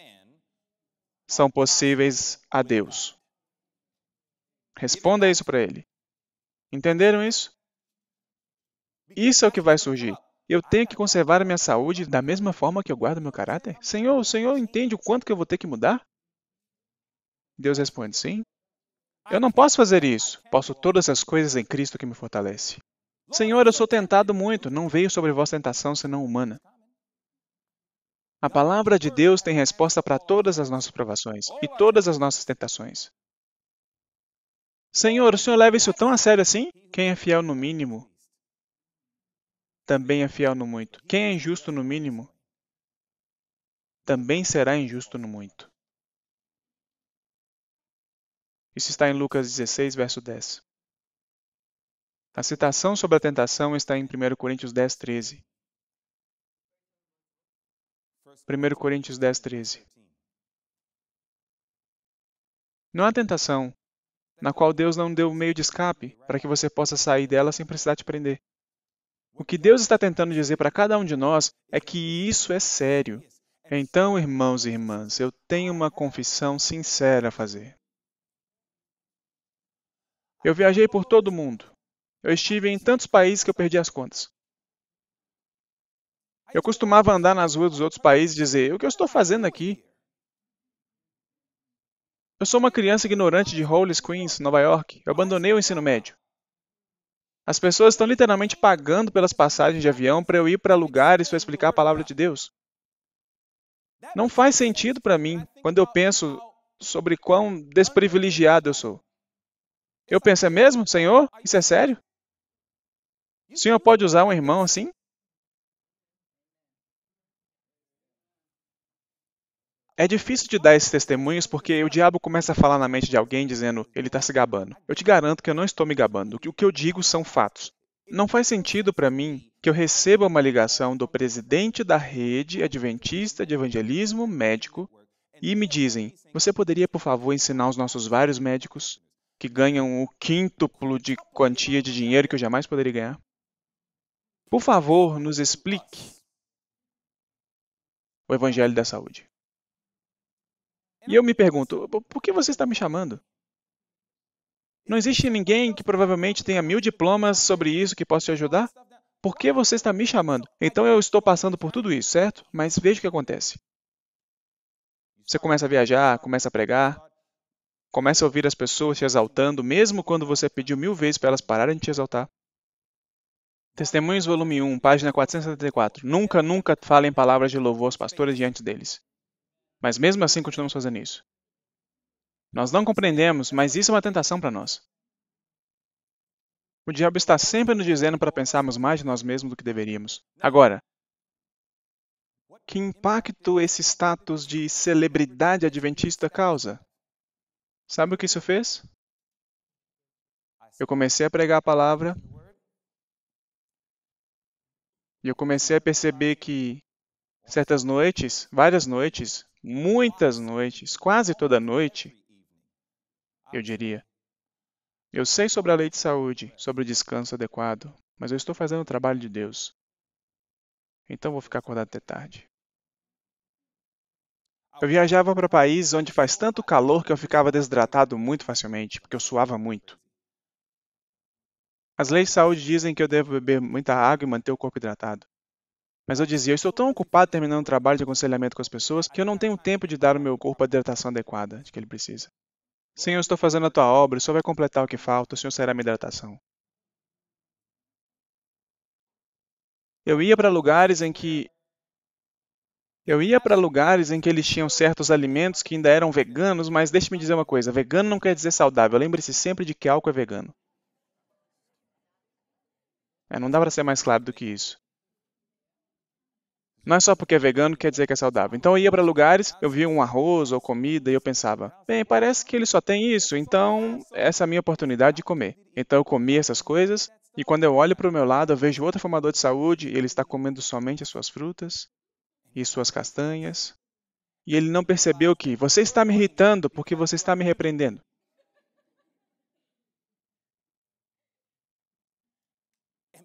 são possíveis a Deus. Responda isso para ele. Entenderam isso? Isso é o que vai surgir. Eu tenho que conservar a minha saúde da mesma forma que eu guardo meu caráter? Senhor, o Senhor entende o quanto que eu vou ter que mudar? Deus responde, sim. Eu não posso fazer isso. Posso todas as coisas em Cristo que me fortalece. Senhor, eu sou tentado muito. Não veio sobre vós tentação senão humana. A palavra de Deus tem resposta para todas as nossas provações e todas as nossas tentações. Senhor, o Senhor leva isso tão a sério assim? Quem é fiel no mínimo, também é fiel no muito. Quem é injusto no mínimo, também será injusto no muito. Isso está em Lucas 16, verso 10. A citação sobre a tentação está em 1 Coríntios 10, 13. 1 Coríntios 10, 13. Não há tentação na qual Deus não deu meio de escape para que você possa sair dela sem precisar te prender. O que Deus está tentando dizer para cada um de nós é que isso é sério. Então, irmãos e irmãs, eu tenho uma confissão sincera a fazer. Eu viajei por todo o mundo. Eu estive em tantos países que eu perdi as contas. Eu costumava andar nas ruas dos outros países e dizer, o que eu estou fazendo aqui? Eu sou uma criança ignorante de Hollis, Queens, Nova York. Eu abandonei o ensino médio. As pessoas estão literalmente pagando pelas passagens de avião para eu ir para lugares para explicar a palavra de Deus. Não faz sentido para mim quando eu penso sobre quão desprivilegiado eu sou. Eu penso, é mesmo, Senhor? Isso é sério? O Senhor pode usar um irmão assim? É difícil de dar esses testemunhos porque o diabo começa a falar na mente de alguém dizendo, ele está se gabando. Eu te garanto que eu não estou me gabando. O que eu digo são fatos. Não faz sentido para mim que eu receba uma ligação do presidente da rede adventista de evangelismo médico e me dizem, você poderia, por favor, ensinar os nossos vários médicos que ganham o quíntuplo de quantia de dinheiro que eu jamais poderia ganhar? Por favor, nos explique o Evangelho da Saúde. E eu me pergunto, por que você está me chamando? Não existe ninguém que provavelmente tenha 1000 diplomas sobre isso que possa te ajudar? Por que você está me chamando? Então eu estou passando por tudo isso, certo? Mas veja o que acontece. Você começa a viajar, começa a pregar, começa a ouvir as pessoas te exaltando, mesmo quando você pediu 1000 vezes para elas pararem de te exaltar. Testemunhos, volume 1, página 474. Nunca, nunca falem palavras de louvor aos pastores diante deles. Mas mesmo assim continuamos fazendo isso. Nós não compreendemos, mas isso é uma tentação para nós. O diabo está sempre nos dizendo para pensarmos mais de nós mesmos do que deveríamos. Agora, que impacto esse status de celebridade adventista causa? Sabe o que isso fez? Eu comecei a pregar a palavra e eu comecei a perceber que certas noites, várias noites, muitas noites, quase toda noite, eu diria, eu sei sobre a lei de saúde, sobre o descanso adequado, mas eu estou fazendo o trabalho de Deus. Então vou ficar acordado até tarde. Eu viajava para países onde faz tanto calor que eu ficava desidratado muito facilmente, porque eu suava muito. As leis de saúde dizem que eu devo beber muita água e manter o corpo hidratado. Mas eu dizia, eu estou tão ocupado terminando o trabalho de aconselhamento com as pessoas que eu não tenho tempo de dar ao meu corpo a hidratação adequada de que ele precisa. Senhor, eu estou fazendo a tua obra, o Senhor vai completar o que falta, o Senhor será minha hidratação. Eu ia para lugares em que eles tinham certos alimentos que ainda eram veganos, mas deixe-me dizer uma coisa, vegano não quer dizer saudável, lembre-se sempre de que álcool é vegano. Não dá para ser mais claro do que isso. Não é só porque é vegano que quer dizer que é saudável. Então eu ia para lugares, eu via um arroz ou comida e eu pensava, bem, parece que ele só tem isso, então essa é a minha oportunidade de comer. Então eu comia essas coisas e quando eu olho para o meu lado, eu vejo outro formador de saúde e ele está comendo somente as suas frutas e suas castanhas. E ele não percebeu que você está me irritando porque você está me repreendendo.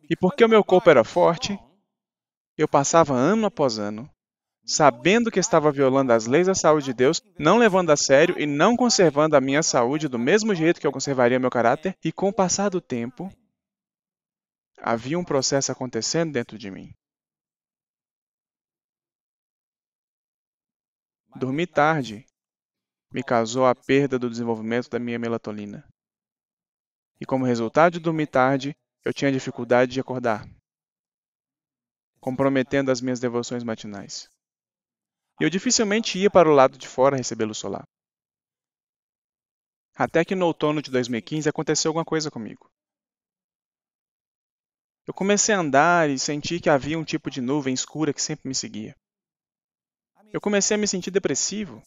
E porque o meu corpo era forte, eu passava ano após ano sabendo que estava violando as leis da saúde de Deus, não levando a sério e não conservando a minha saúde do mesmo jeito que eu conservaria meu caráter, e com o passar do tempo, havia um processo acontecendo dentro de mim. Dormir tarde me causou a perda do desenvolvimento da minha melatonina. E como resultado de dormir tarde, eu tinha dificuldade de acordar, comprometendo as minhas devoções matinais. E eu dificilmente ia para o lado de fora receber luz solar. Até que no outono de 2015 aconteceu alguma coisa comigo. Eu comecei a andar e senti que havia um tipo de nuvem escura que sempre me seguia. Eu comecei a me sentir depressivo.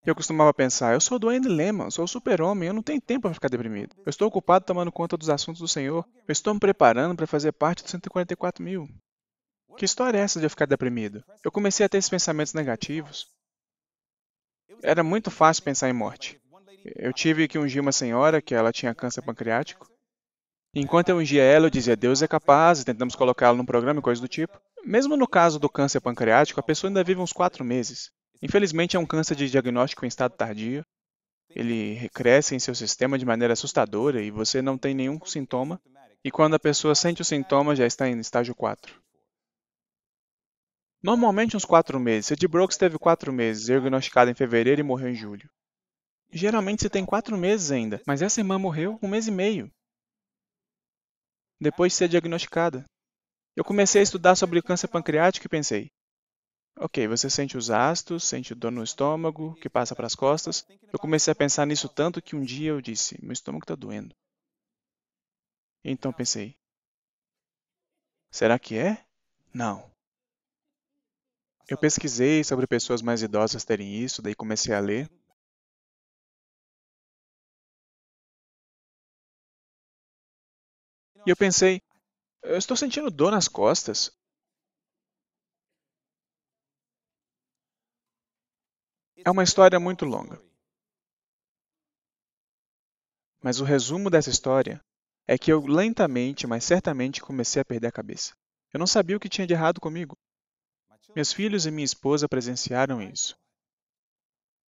Eu costumava pensar, eu sou o Dwayne Lehman, sou o super-homem, eu não tenho tempo para ficar deprimido. Eu estou ocupado tomando conta dos assuntos do Senhor. Eu estou me preparando para fazer parte dos 144 mil. Que história é essa de eu ficar deprimido? Eu comecei a ter esses pensamentos negativos. Era muito fácil pensar em morte. Eu tive que ungir uma senhora que ela tinha câncer pancreático. Enquanto eu ungia ela, eu dizia, Deus é capaz, e tentamos colocá-la num programa e coisa do tipo. Mesmo no caso do câncer pancreático, a pessoa ainda vive uns 4 meses. Infelizmente, é um câncer de diagnóstico em estado tardio. Ele cresce em seu sistema de maneira assustadora e você não tem nenhum sintoma. E quando a pessoa sente o sintoma, já está em estágio 4. Normalmente, uns 4 meses. Ed Brooks teve 4 meses, diagnosticado em fevereiro e morreu em julho. Geralmente, você tem 4 meses ainda, mas essa irmã morreu 1 mês e meio depois de ser diagnosticada. Eu comecei a estudar sobre o câncer pancreático e pensei, ok, você sente os ácidos, sente dor no estômago, que passa para as costas. Eu comecei a pensar nisso tanto que um dia eu disse, meu estômago está doendo. Então pensei, será que é? Não. Eu pesquisei sobre pessoas mais idosas terem isso, daí comecei a ler. E eu pensei, eu estou sentindo dor nas costas. É uma história muito longa. Mas o resumo dessa história é que eu lentamente, mas certamente comecei a perder a cabeça. Eu não sabia o que tinha de errado comigo. Meus filhos e minha esposa presenciaram isso.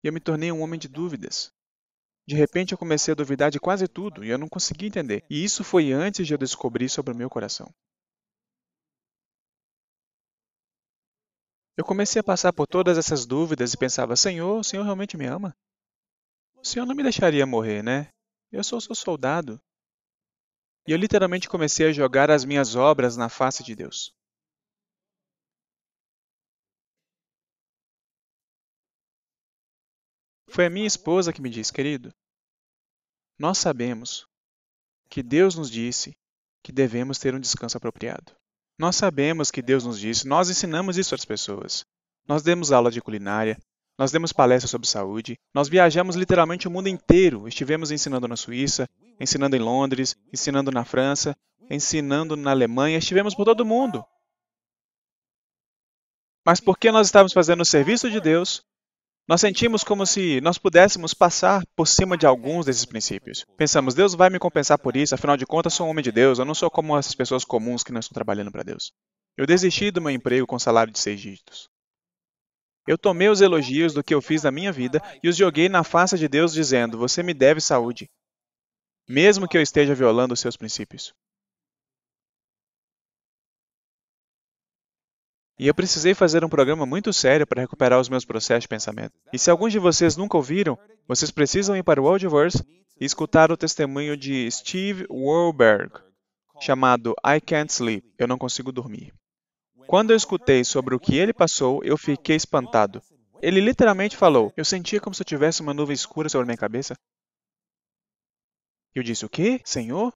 E eu me tornei um homem de dúvidas. De repente eu comecei a duvidar de quase tudo e eu não conseguia entender. E isso foi antes de eu descobrir sobre o meu coração. Eu comecei a passar por todas essas dúvidas e pensava, Senhor, o Senhor realmente me ama? O Senhor não me deixaria morrer, né? Eu sou seu soldado. E eu literalmente comecei a jogar as minhas obras na face de Deus. Foi a minha esposa que me disse, querido, nós sabemos que Deus nos disse que devemos ter um descanso apropriado. Nós sabemos que Deus nos disse, nós ensinamos isso às pessoas. Nós demos aula de culinária, nós demos palestras sobre saúde, nós viajamos literalmente o mundo inteiro. Estivemos ensinando na Suíça, ensinando em Londres, ensinando na França, ensinando na Alemanha, estivemos por todo o mundo. Mas porque nós estávamos fazendo o serviço de Deus, nós sentimos como se nós pudéssemos passar por cima de alguns desses princípios. Pensamos, Deus vai me compensar por isso, afinal de contas sou um homem de Deus, eu não sou como essas pessoas comuns que não estão trabalhando para Deus. Eu desisti do meu emprego com salário de 6 dígitos. Eu tomei os elogios do que eu fiz na minha vida e os joguei na face de Deus dizendo, você me deve saúde, mesmo que eu esteja violando os seus princípios. E eu precisei fazer um programa muito sério para recuperar os meus processos de pensamento. E se alguns de vocês nunca ouviram, vocês precisam ir para o Audioverse e escutar o testemunho de Steve Wohlberg, chamado I Can't Sleep, Eu Não Consigo Dormir. Quando eu escutei sobre o que ele passou, eu fiquei espantado. Ele literalmente falou, eu sentia como se eu tivesse uma nuvem escura sobre minha cabeça. Eu disse, o quê? Senhor?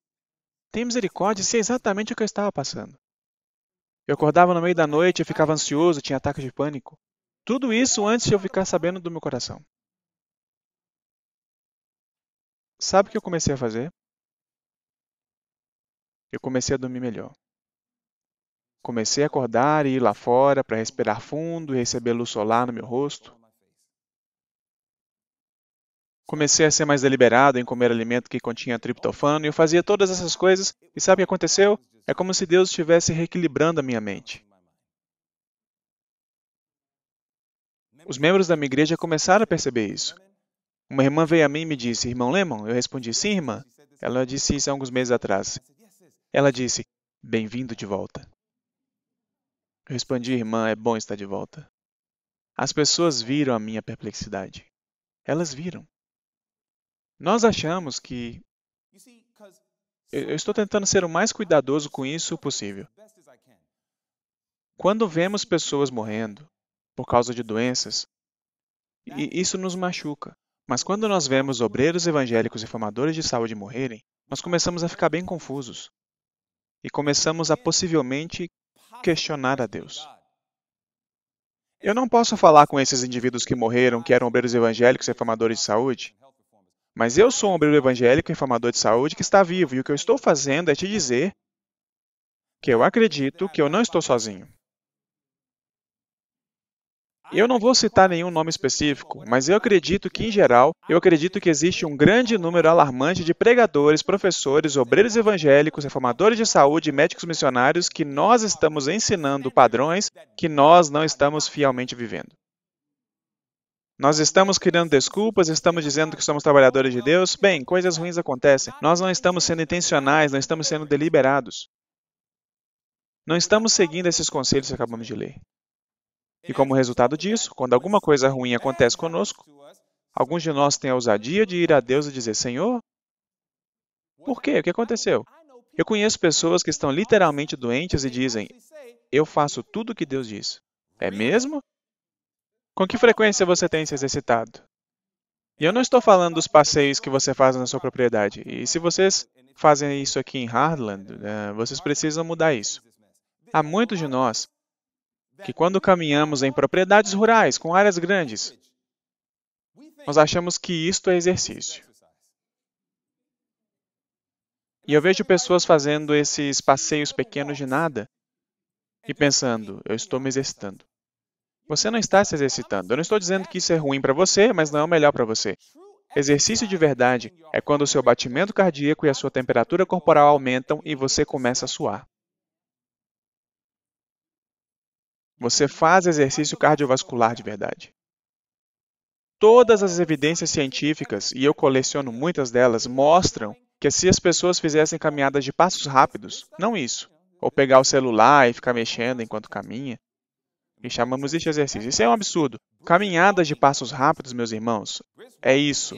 Tem misericórdia, isso é exatamente o que eu estava passando. Eu acordava no meio da noite, eu ficava ansioso, tinha ataque de pânico. Tudo isso antes de eu ficar sabendo do meu coração. Sabe o que eu comecei a fazer? Eu comecei a dormir melhor. Comecei a acordar e ir lá fora para respirar fundo e receber luz solar no meu rosto. Comecei a ser mais deliberado em comer alimento que continha triptofano e eu fazia todas essas coisas e sabe o que aconteceu? É como se Deus estivesse reequilibrando a minha mente. Os membros da minha igreja começaram a perceber isso. Uma irmã veio a mim e me disse, Irmão Lemon? Eu respondi, sim, irmã. Ela disse isso há alguns meses atrás. Ela disse, bem-vindo de volta. Eu respondi, irmã, é bom estar de volta. As pessoas viram a minha perplexidade. Elas viram. Nós achamos que... Eu estou tentando ser o mais cuidadoso com isso possível. Quando vemos pessoas morrendo por causa de doenças, isso nos machuca. Mas quando nós vemos obreiros evangélicos e formadores de saúde morrerem, nós começamos a ficar bem confusos. E começamos a possivelmente questionar a Deus. Eu não posso falar com esses indivíduos que morreram, que eram obreiros evangélicos e formadores de saúde, mas eu sou um obreiro evangélico e formador de saúde que está vivo, e o que eu estou fazendo é te dizer que eu acredito que eu não estou sozinho. Eu não vou citar nenhum nome específico, mas eu acredito que, em geral, existe um grande número alarmante de pregadores, professores, obreiros evangélicos, reformadores de saúde e médicos missionários que nós estamos ensinando padrões que nós não estamos fielmente vivendo. Nós estamos criando desculpas, estamos dizendo que somos trabalhadores de Deus. Bem, coisas ruins acontecem. Nós não estamos sendo intencionais, não estamos sendo deliberados. Não estamos seguindo esses conselhos que acabamos de ler. E como resultado disso, quando alguma coisa ruim acontece conosco, alguns de nós têm a ousadia de ir a Deus e dizer, Senhor, por quê? O que aconteceu? Eu conheço pessoas que estão literalmente doentes e dizem, eu faço tudo o que Deus diz. É mesmo? Com que frequência você tem se exercitado? E eu não estou falando dos passeios que você faz na sua propriedade. E se vocês fazem isso aqui em Heartland, vocês precisam mudar isso. Há muitos de nós que quando caminhamos em propriedades rurais, com áreas grandes, nós achamos que isto é exercício. E eu vejo pessoas fazendo esses passeios pequenos de nada e pensando, eu estou me exercitando. Você não está se exercitando. Eu não estou dizendo que isso é ruim para você, mas não é o melhor para você. Exercício de verdade é quando o seu batimento cardíaco e a sua temperatura corporal aumentam e você começa a suar. Você faz exercício cardiovascular de verdade. Todas as evidências científicas, e eu coleciono muitas delas, mostram que se as pessoas fizessem caminhadas de passos rápidos, não isso, ou pegar o celular e ficar mexendo enquanto caminha, e chamamos isso de exercício. Isso é um absurdo. Caminhadas de passos rápidos, meus irmãos, é isso.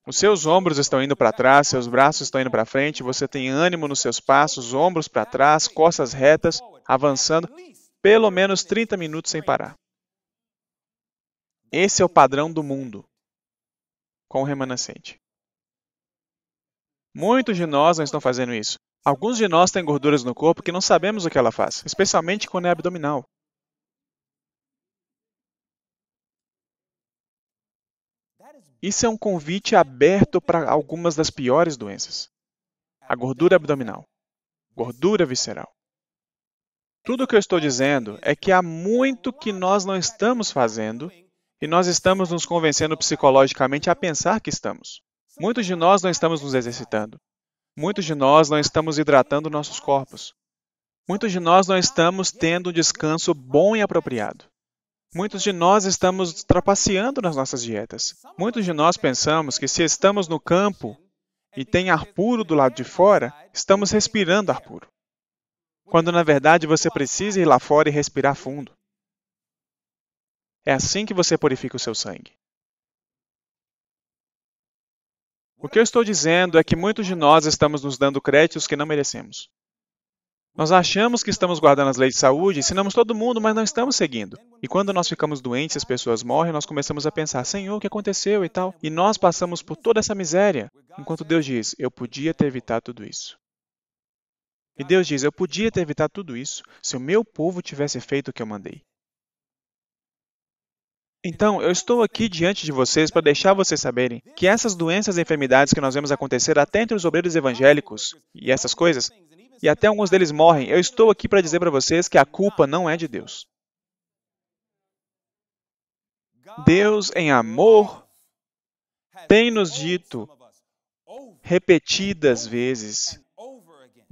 Os seus ombros estão indo para trás, seus braços estão indo para frente, você tem ânimo nos seus passos, ombros para trás, costas retas, avançando, pelo menos 30 minutos sem parar. Esse é o padrão do mundo com o remanescente. Muitos de nós não estão fazendo isso. Alguns de nós têm gorduras no corpo que não sabemos o que ela faz, especialmente quando é abdominal. Isso é um convite aberto para algumas das piores doenças. A gordura abdominal, gordura visceral. Tudo o que eu estou dizendo é que há muito que nós não estamos fazendo e nós estamos nos convencendo psicologicamente a pensar que estamos. Muitos de nós não estamos nos exercitando. Muitos de nós não estamos hidratando nossos corpos. Muitos de nós não estamos tendo um descanso bom e apropriado. Muitos de nós estamos trapaceando nas nossas dietas. Muitos de nós pensamos que se estamos no campo e tem ar puro do lado de fora, estamos respirando ar puro. Quando na verdade você precisa ir lá fora e respirar fundo. É assim que você purifica o seu sangue. O que eu estou dizendo é que muitos de nós estamos nos dando créditos que não merecemos. Nós achamos que estamos guardando as leis de saúde, ensinamos todo mundo, mas não estamos seguindo. E quando nós ficamos doentes, as pessoas morrem, nós começamos a pensar, Senhor, o que aconteceu e tal? E nós passamos por toda essa miséria, enquanto Deus diz, eu podia ter evitado tudo isso. E Deus diz, eu podia ter evitado tudo isso se o meu povo tivesse feito o que eu mandei. Então, eu estou aqui diante de vocês para deixar vocês saberem que essas doenças e enfermidades que nós vemos acontecer até entre os obreiros evangélicos e essas coisas, e até alguns deles morrem, eu estou aqui para dizer para vocês que a culpa não é de Deus. Deus, em amor, tem nos dito repetidas vezes,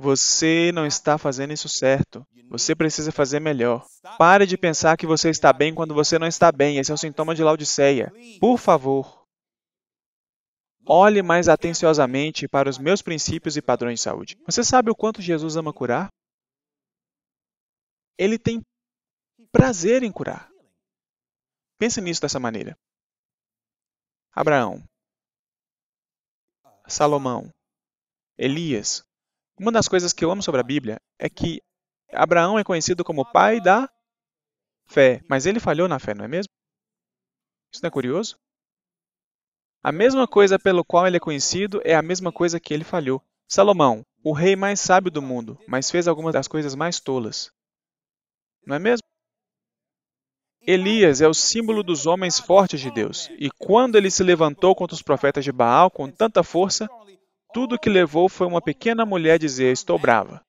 você não está fazendo isso certo. Você precisa fazer melhor. Pare de pensar que você está bem quando você não está bem. Esse é um sintoma de Laodiceia. Por favor, olhe mais atenciosamente para os meus princípios e padrões de saúde. Você sabe o quanto Jesus ama curar? Ele tem prazer em curar. Pense nisso dessa maneira. Abraão, Salomão, Elias. Uma das coisas que eu amo sobre a Bíblia é que Abraão é conhecido como pai da fé, mas ele falhou na fé, não é mesmo? Isso não é curioso? A mesma coisa pelo qual ele é conhecido é a mesma coisa que ele falhou. Salomão, o rei mais sábio do mundo, mas fez algumas das coisas mais tolas. Não é mesmo? Elias é o símbolo dos homens fortes de Deus, e quando ele se levantou contra os profetas de Baal com tanta força, tudo o que levou foi uma pequena mulher dizer, estou brava.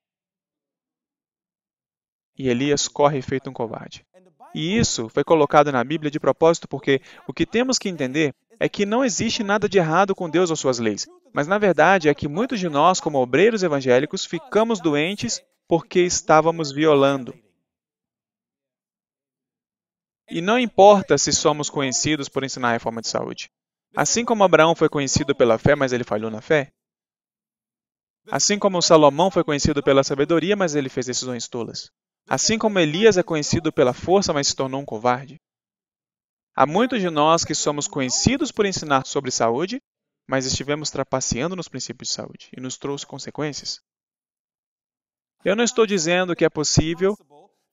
E Elias corre feito um covarde. E isso foi colocado na Bíblia de propósito porque o que temos que entender é que não existe nada de errado com Deus ou suas leis. Mas na verdade é que muitos de nós, como obreiros evangélicos, ficamos doentes porque estávamos violando. E não importa se somos conhecidos por ensinar a reforma de saúde. Assim como Abraão foi conhecido pela fé, mas ele falhou na fé. Assim como Salomão foi conhecido pela sabedoria, mas ele fez decisões tolas. Assim como Elias é conhecido pela força, mas se tornou um covarde. Há muitos de nós que somos conhecidos por ensinar sobre saúde, mas estivemos trapaceando nos princípios de saúde e nos trouxe consequências. Eu não estou dizendo que é possível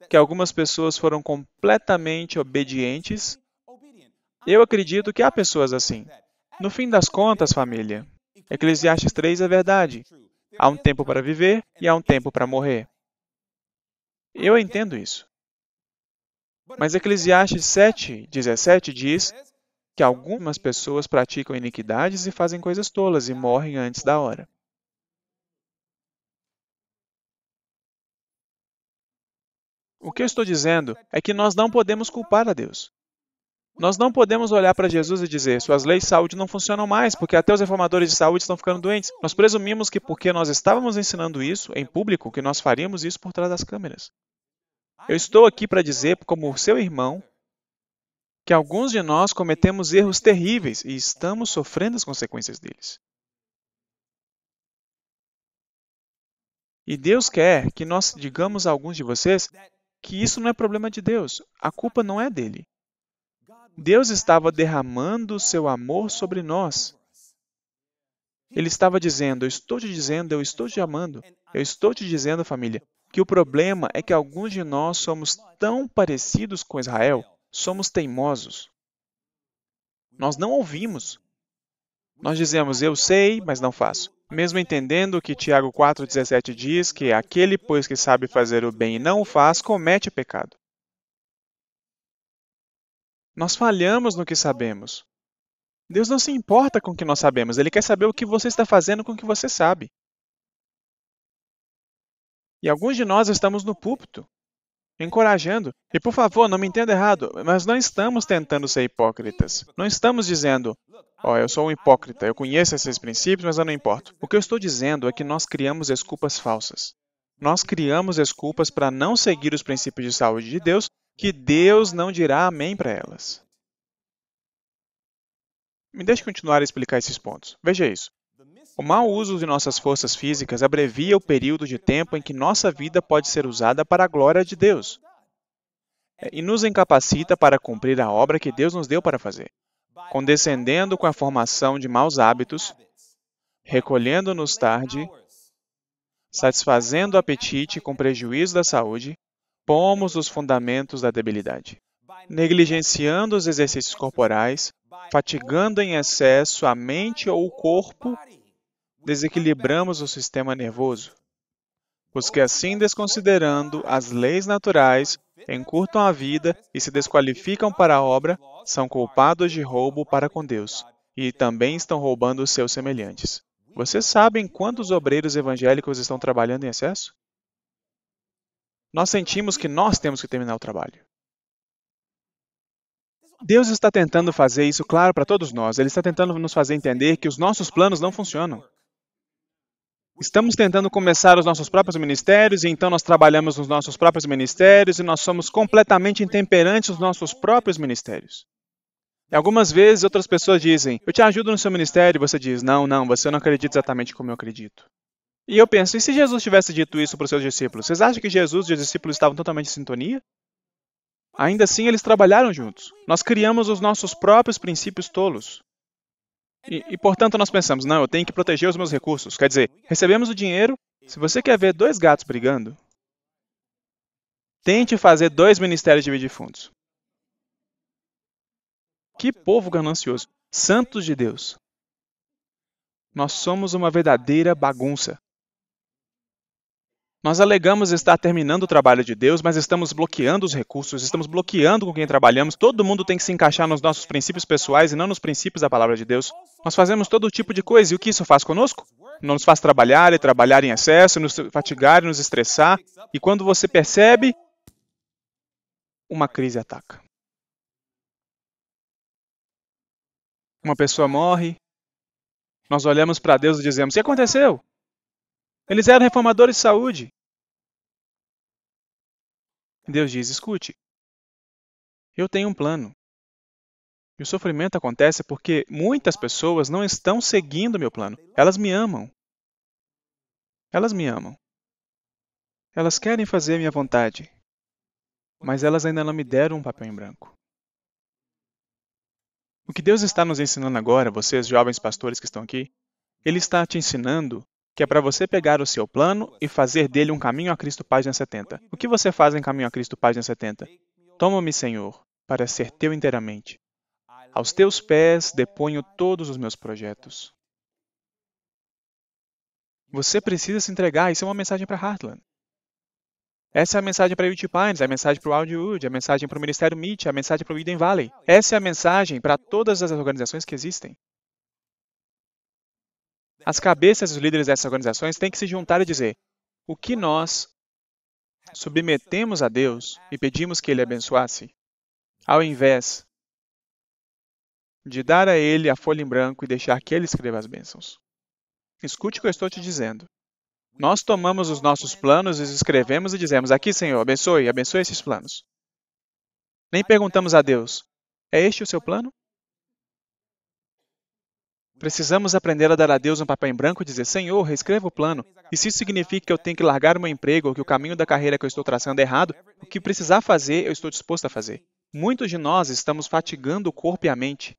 que algumas pessoas foram completamente obedientes. Eu acredito que há pessoas assim. No fim das contas, família, Eclesiastes 3 é verdade. Há um tempo para viver e há um tempo para morrer. Eu entendo isso. Mas Eclesiastes 7:17 diz que algumas pessoas praticam iniquidades e fazem coisas tolas e morrem antes da hora. O que eu estou dizendo é que nós não podemos culpar a Deus. Nós não podemos olhar para Jesus e dizer, suas leis de saúde não funcionam mais, porque até os reformadores de saúde estão ficando doentes. Nós presumimos que porque nós estávamos ensinando isso em público, que nós faríamos isso por trás das câmeras. Eu estou aqui para dizer, como seu irmão, que alguns de nós cometemos erros terríveis e estamos sofrendo as consequências deles. E Deus quer que nós digamos a alguns de vocês que isso não é problema de Deus, a culpa não é dele. Deus estava derramando o seu amor sobre nós. Ele estava dizendo, eu estou te amando. Eu estou te dizendo, família, que o problema é que alguns de nós somos tão parecidos com Israel, somos teimosos. Nós não ouvimos. Nós dizemos, eu sei, mas não faço. Mesmo entendendo que Tiago 4,17 diz que aquele, pois, que sabe fazer o bem e não o faz, comete pecado. Nós falhamos no que sabemos. Deus não se importa com o que nós sabemos, Ele quer saber o que você está fazendo com o que você sabe. E alguns de nós estamos no púlpito, encorajando. E por favor, não me entenda errado, mas não estamos tentando ser hipócritas. Não estamos dizendo, eu sou um hipócrita, eu conheço esses princípios, mas eu não importo. O que eu estou dizendo é que nós criamos desculpas falsas. Nós criamos desculpas para não seguir os princípios de saúde de Deus, que Deus não dirá amém para elas. Me deixe continuar a explicar esses pontos. Veja isso. O mau uso de nossas forças físicas abrevia o período de tempo em que nossa vida pode ser usada para a glória de Deus e nos incapacita para cumprir a obra que Deus nos deu para fazer, condescendendo com a formação de maus hábitos, recolhendo-nos tarde, satisfazendo o apetite com prejuízo da saúde, pomos os fundamentos da debilidade, negligenciando os exercícios corporais, fatigando em excesso a mente ou o corpo, desequilibramos o sistema nervoso, os que assim desconsiderando as leis naturais, encurtam a vida e se desqualificam para a obra, são culpados de roubo para com Deus, e também estão roubando os seus semelhantes. Vocês sabem quantos obreiros evangélicos estão trabalhando em excesso? Nós sentimos que nós temos que terminar o trabalho. Deus está tentando fazer isso claro para todos nós. Ele está tentando nos fazer entender que os nossos planos não funcionam. Estamos tentando começar os nossos próprios ministérios, e então nós trabalhamos nos nossos próprios ministérios, e nós somos completamente intemperantes nos nossos próprios ministérios. E algumas vezes outras pessoas dizem, eu te ajudo no seu ministério, e você diz, não, você não acredita exatamente como eu acredito. E eu penso, e se Jesus tivesse dito isso para os seus discípulos? Vocês acham que Jesus e os discípulos estavam totalmente em sintonia? Ainda assim, eles trabalharam juntos. Nós criamos os nossos próprios princípios tolos. Portanto, nós pensamos, não, eu tenho que proteger os meus recursos. Quer dizer, recebemos o dinheiro. Se você quer ver dois gatos brigando, tente fazer 2 ministérios dividir fundos. Que povo ganancioso. Santos de Deus. Nós somos uma verdadeira bagunça. Nós alegamos estar terminando o trabalho de Deus, mas estamos bloqueando os recursos, estamos bloqueando com quem trabalhamos. Todo mundo tem que se encaixar nos nossos princípios pessoais e não nos princípios da palavra de Deus. Nós fazemos todo tipo de coisa, e o que isso faz conosco? Nos faz trabalhar e trabalhar em excesso, nos fatigar e nos estressar. E quando você percebe, uma crise ataca. Uma pessoa morre, nós olhamos para Deus e dizemos, o que aconteceu? Eles eram reformadores de saúde. Deus diz, escute, eu tenho um plano. E o sofrimento acontece porque muitas pessoas não estão seguindo meu plano. Elas me amam. Elas me amam. Elas querem fazer a minha vontade. Mas elas ainda não me deram um papel em branco. O que Deus está nos ensinando agora, vocês jovens pastores que estão aqui, Ele está te ensinando que é para você pegar o seu plano e fazer dele um caminho a Cristo página 70. O que você faz em caminho a Cristo página 70? Toma-me, Senhor, para ser teu inteiramente. Aos teus pés deponho todos os meus projetos. Você precisa se entregar. Isso é uma mensagem para Heartland. Essa é a mensagem para a UT Pines, é a mensagem para o Wildwood, é a mensagem para o Ministério Meet, é a mensagem para o Eden Valley. Essa é a mensagem para todas as organizações que existem. As cabeças dos líderes dessas organizações têm que se juntar e dizer o que nós submetemos a Deus e pedimos que Ele abençoasse, ao invés de dar a Ele a folha em branco e deixar que Ele escreva as bênçãos. Escute o que eu estou te dizendo. Nós tomamos os nossos planos e os escrevemos e dizemos, aqui, Senhor, abençoe esses planos. Nem perguntamos a Deus, é este o seu plano? Precisamos aprender a dar a Deus um papel em branco e dizer, Senhor, reescreva o plano. E se isso significa que eu tenho que largar o meu emprego ou que o caminho da carreira que eu estou traçando é errado, o que precisar fazer, eu estou disposto a fazer. Muitos de nós estamos fatigando o corpo e a mente.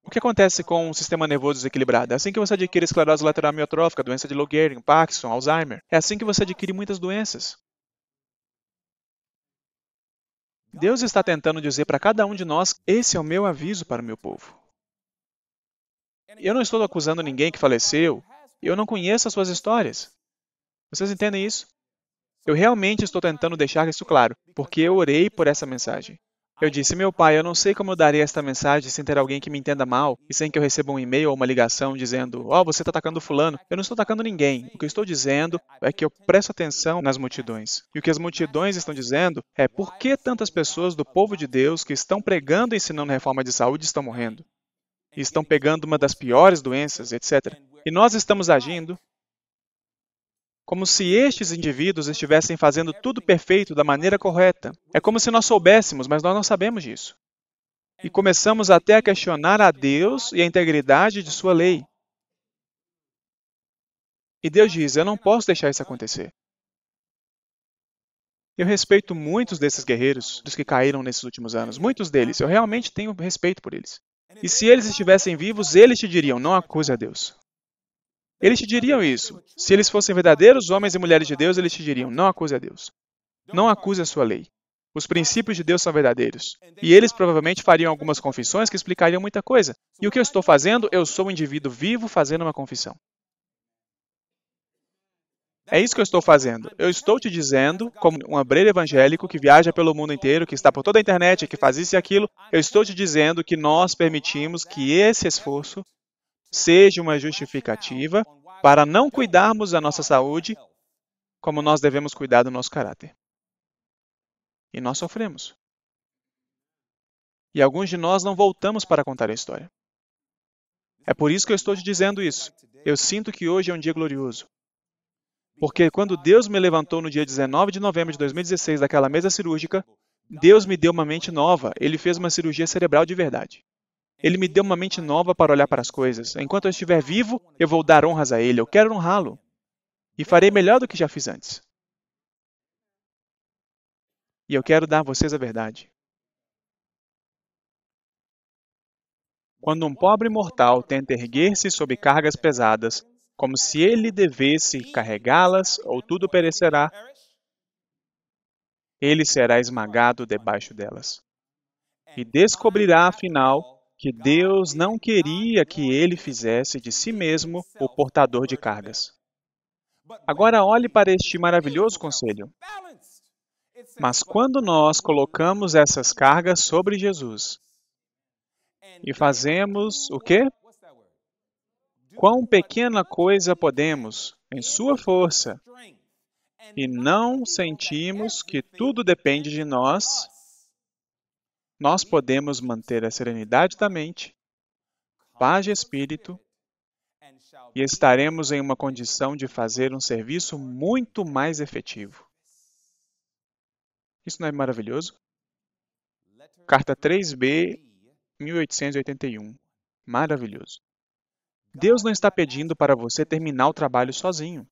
O que acontece com um sistema nervoso desequilibrado? É assim que você adquire esclerose lateral amiotrófica, doença de Lou Gehrig, Parkinson, Alzheimer. É assim que você adquire muitas doenças. Deus está tentando dizer para cada um de nós, esse é o meu aviso para o meu povo. Eu não estou acusando ninguém que faleceu. Eu não conheço as suas histórias. Vocês entendem isso? Eu realmente estou tentando deixar isso claro, porque eu orei por essa mensagem. Eu disse, meu pai, eu não sei como eu darei esta mensagem sem ter alguém que me entenda mal e sem que eu receba um e-mail ou uma ligação dizendo, você está atacando fulano. Eu não estou atacando ninguém. O que eu estou dizendo é que eu presto atenção nas multidões. E o que as multidões estão dizendo é por que tantas pessoas do povo de Deus que estão pregando e ensinando reforma de saúde estão morrendo? E estão pegando uma das piores doenças, etc. E nós estamos agindo como se estes indivíduos estivessem fazendo tudo perfeito da maneira correta. É como se nós soubéssemos, mas nós não sabemos disso. E começamos até a questionar a Deus e a integridade de sua lei. E Deus diz, eu não posso deixar isso acontecer. Eu respeito muitos desses guerreiros, dos que caíram nesses últimos anos. Muitos deles, eu realmente tenho respeito por eles. E se eles estivessem vivos, eles te diriam, não acuse a Deus. Eles te diriam isso. Se eles fossem verdadeiros homens e mulheres de Deus, eles te diriam, não acuse a Deus. Não acuse a sua lei. Os princípios de Deus são verdadeiros. E eles provavelmente fariam algumas confissões que explicariam muita coisa. E o que eu estou fazendo? Eu sou um indivíduo vivo fazendo uma confissão. É isso que eu estou fazendo. Eu estou te dizendo, como um obreiro evangélico que viaja pelo mundo inteiro, que está por toda a internet, que faz isso e aquilo, eu estou te dizendo que nós permitimos que esse esforço seja uma justificativa para não cuidarmos da nossa saúde como nós devemos cuidar do nosso caráter. E nós sofremos. E alguns de nós não voltamos para contar a história. É por isso que eu estou te dizendo isso. Eu sinto que hoje é um dia glorioso. Porque quando Deus me levantou no dia 19 de novembro de 2016 daquela mesa cirúrgica, Deus me deu uma mente nova. Ele fez uma cirurgia cerebral de verdade. Ele me deu uma mente nova para olhar para as coisas. Enquanto eu estiver vivo, eu vou dar honras a Ele. Eu quero honrá-lo. E farei melhor do que já fiz antes. E eu quero dar a vocês a verdade. Quando um pobre mortal tenta erguer-se sob cargas pesadas, como se ele devesse carregá-las ou tudo perecerá, ele será esmagado debaixo delas. E descobrirá, afinal, que Deus não queria que ele fizesse de si mesmo o portador de cargas. Agora olhe para este maravilhoso conselho. Mas quando nós colocamos essas cargas sobre Jesus e fazemos o quê? Quão pequena coisa podemos, em sua força, e não sentimos que tudo depende de nós, nós podemos manter a serenidade da mente, paz de espírito, e estaremos em uma condição de fazer um serviço muito mais efetivo. Isso não é maravilhoso? Carta 3b, 1881. Maravilhoso. Deus não está pedindo para você terminar o trabalho sozinho.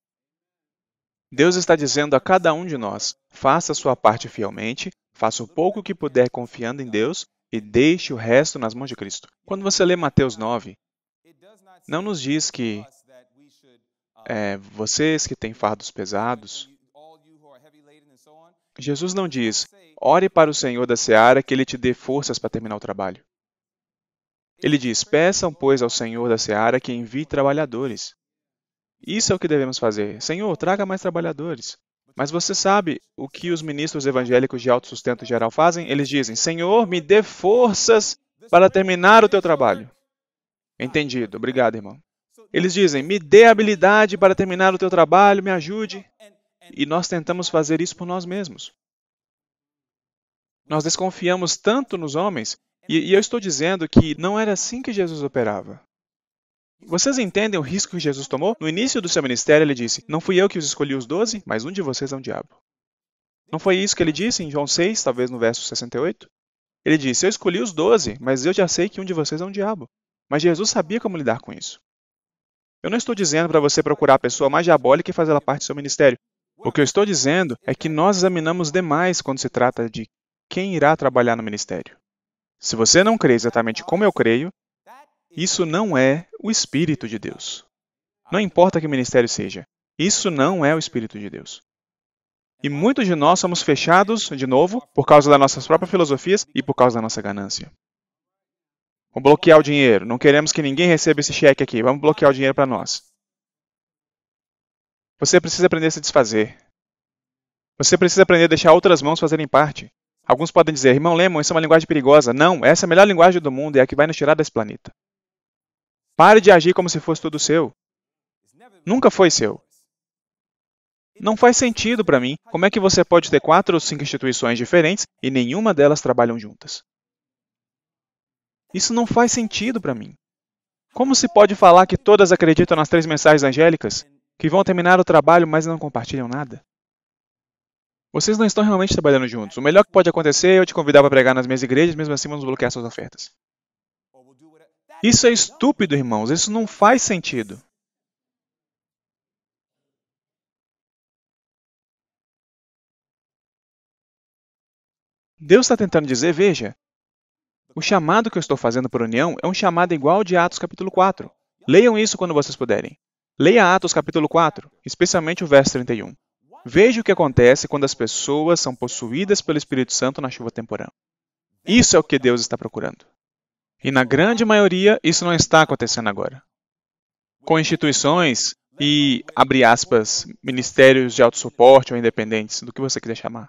Deus está dizendo a cada um de nós, faça a sua parte fielmente, faça o pouco que puder confiando em Deus e deixe o resto nas mãos de Cristo. Quando você lê Mateus 9, não nos diz que vocês que têm fardos pesados, Jesus não diz, ore para o Senhor da Seara que Ele te dê forças para terminar o trabalho. Ele diz, peçam, pois, ao Senhor da Seara que envie trabalhadores. Isso é o que devemos fazer. Senhor, traga mais trabalhadores. Mas você sabe o que os ministros evangélicos de autossustento geral fazem? Eles dizem, Senhor, me dê forças para terminar o teu trabalho. Entendido. Obrigado, irmão. Eles dizem, me dê habilidade para terminar o teu trabalho, me ajude. E nós tentamos fazer isso por nós mesmos. Nós desconfiamos tanto nos homens, e eu estou dizendo que não era assim que Jesus operava. Vocês entendem o risco que Jesus tomou? No início do seu ministério, ele disse, não fui eu que os escolhi os 12, mas um de vocês é um diabo. Não foi isso que ele disse em João 6, talvez no verso 68? Ele disse, eu escolhi os 12, mas eu já sei que um de vocês é um diabo. Mas Jesus sabia como lidar com isso. Eu não estou dizendo para você procurar a pessoa mais diabólica e fazer ela parte do seu ministério. O que eu estou dizendo é que nós examinamos demais quando se trata de quem irá trabalhar no ministério. Se você não crê exatamente como eu creio, isso não é o Espírito de Deus. Não importa que ministério seja, isso não é o Espírito de Deus. E muitos de nós somos fechados, de novo, por causa das nossas próprias filosofias e por causa da nossa ganância. Vamos bloquear o dinheiro. Não queremos que ninguém receba esse cheque aqui. Vamos bloquear o dinheiro para nós. Você precisa aprender a se desfazer. Você precisa aprender a deixar outras mãos fazerem parte. Alguns podem dizer, irmão Lemon, isso é uma linguagem perigosa. Não, essa é a melhor linguagem do mundo e é a que vai nos tirar desse planeta. Pare de agir como se fosse tudo seu. Nunca foi seu. Não faz sentido para mim como é que você pode ter 4 ou 5 instituições diferentes e nenhuma delas trabalham juntas. Isso não faz sentido para mim. Como se pode falar que todas acreditam nas 3 mensagens angélicas, que vão terminar o trabalho, mas não compartilham nada? Vocês não estão realmente trabalhando juntos. O melhor que pode acontecer é eu te convidar para pregar nas minhas igrejas, mesmo assim vamos bloquear suas ofertas. Isso é estúpido, irmãos. Isso não faz sentido. Deus está tentando dizer, veja, o chamado que eu estou fazendo por união é um chamado igual ao de Atos capítulo 4. Leiam isso quando vocês puderem. Leia Atos capítulo 4, especialmente o verso 31. Veja o que acontece quando as pessoas são possuídas pelo Espírito Santo na chuva temporã. Isso é o que Deus está procurando. E na grande maioria, isso não está acontecendo agora. Com instituições, e, abre aspas, ministérios de autossuporte ou independentes, do que você quiser chamar.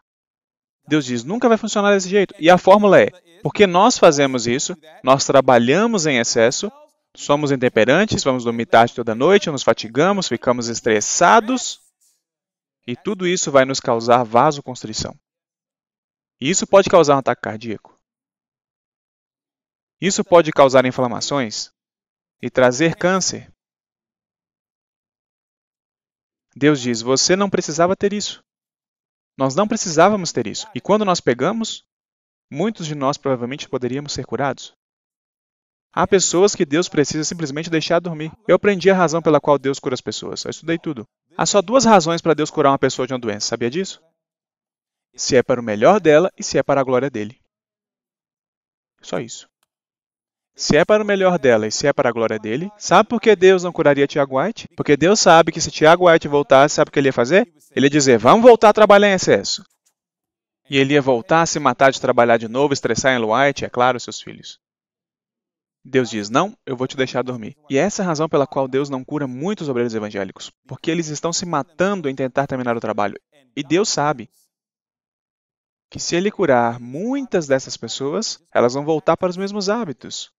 Deus diz, nunca vai funcionar desse jeito. E a fórmula é, porque nós fazemos isso, nós trabalhamos em excesso, somos intemperantes, vamos dormir tarde toda noite, nos fatigamos, ficamos estressados, e tudo isso vai nos causar vasoconstrição. E isso pode causar um ataque cardíaco. Isso pode causar inflamações e trazer câncer. Deus diz, você não precisava ter isso. Nós não precisávamos ter isso. E quando nós pegamos, muitos de nós provavelmente poderíamos ser curados. Há pessoas que Deus precisa simplesmente deixar dormir. Eu aprendi a razão pela qual Deus cura as pessoas. Eu estudei tudo. Há só duas razões para Deus curar uma pessoa de uma doença. Sabia disso? Se é para o melhor dela e se é para a glória dele. Só isso. Se é para o melhor dela e se é para a glória dele, sabe por que Deus não curaria Tiago White? Porque Deus sabe que se Tiago White voltasse, sabe o que ele ia fazer? Ele ia dizer, vamos voltar a trabalhar em excesso. E ele ia voltar a se matar de trabalhar de novo, estressar em White, é claro, seus filhos. Deus diz, não, eu vou te deixar dormir. E essa é a razão pela qual Deus não cura muitos obreiros evangélicos. Porque eles estão se matando em tentar terminar o trabalho. E Deus sabe que se ele curar muitas dessas pessoas, elas vão voltar para os mesmos hábitos.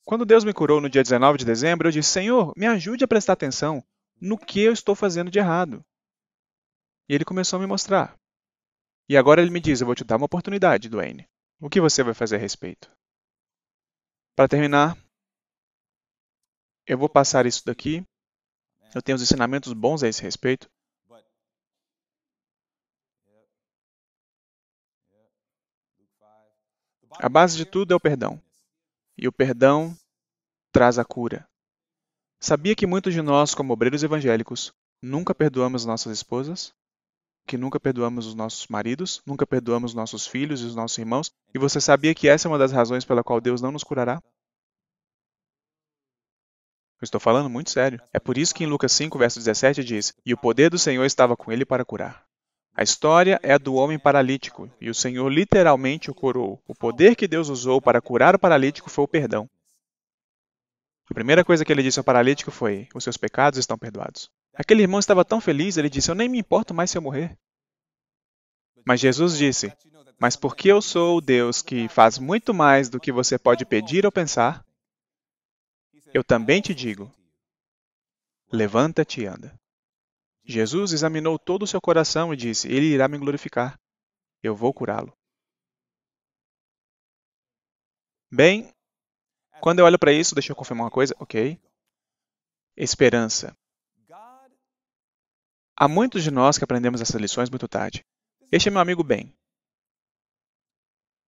Quando Deus me curou no dia 19 de dezembro, eu disse, Senhor, me ajude a prestar atenção no que eu estou fazendo de errado. E ele começou a me mostrar. E agora ele me diz, eu vou te dar uma oportunidade, Dwayne. O que você vai fazer a respeito? Para terminar, eu vou passar isso daqui. Eu tenho uns ensinamentos bons a esse respeito. A base de tudo é o perdão. E o perdão traz a cura. Sabia que muitos de nós, como obreiros evangélicos, nunca perdoamos nossas esposas? Que nunca perdoamos os nossos maridos? Nunca perdoamos nossos filhos e os nossos irmãos? E você sabia que essa é uma das razões pela qual Deus não nos curará? Eu estou falando muito sério. É por isso que em Lucas 5, verso 17 diz, e o poder do Senhor estava com ele para curar. A história é a do homem paralítico, e o Senhor literalmente o curou. O poder que Deus usou para curar o paralítico foi o perdão. A primeira coisa que ele disse ao paralítico foi, os seus pecados estão perdoados. Aquele irmão estava tão feliz, ele disse, eu nem me importo mais se eu morrer. Mas Jesus disse, mas porque eu sou o Deus que faz muito mais do que você pode pedir ou pensar, eu também te digo, levanta-te e anda. Jesus examinou todo o seu coração e disse, ele irá me glorificar. Eu vou curá-lo. Bem, quando eu olho para isso, deixa eu confirmar uma coisa, ok? Esperança. Há muitos de nós que aprendemos essas lições muito tarde. Este é meu amigo Ben.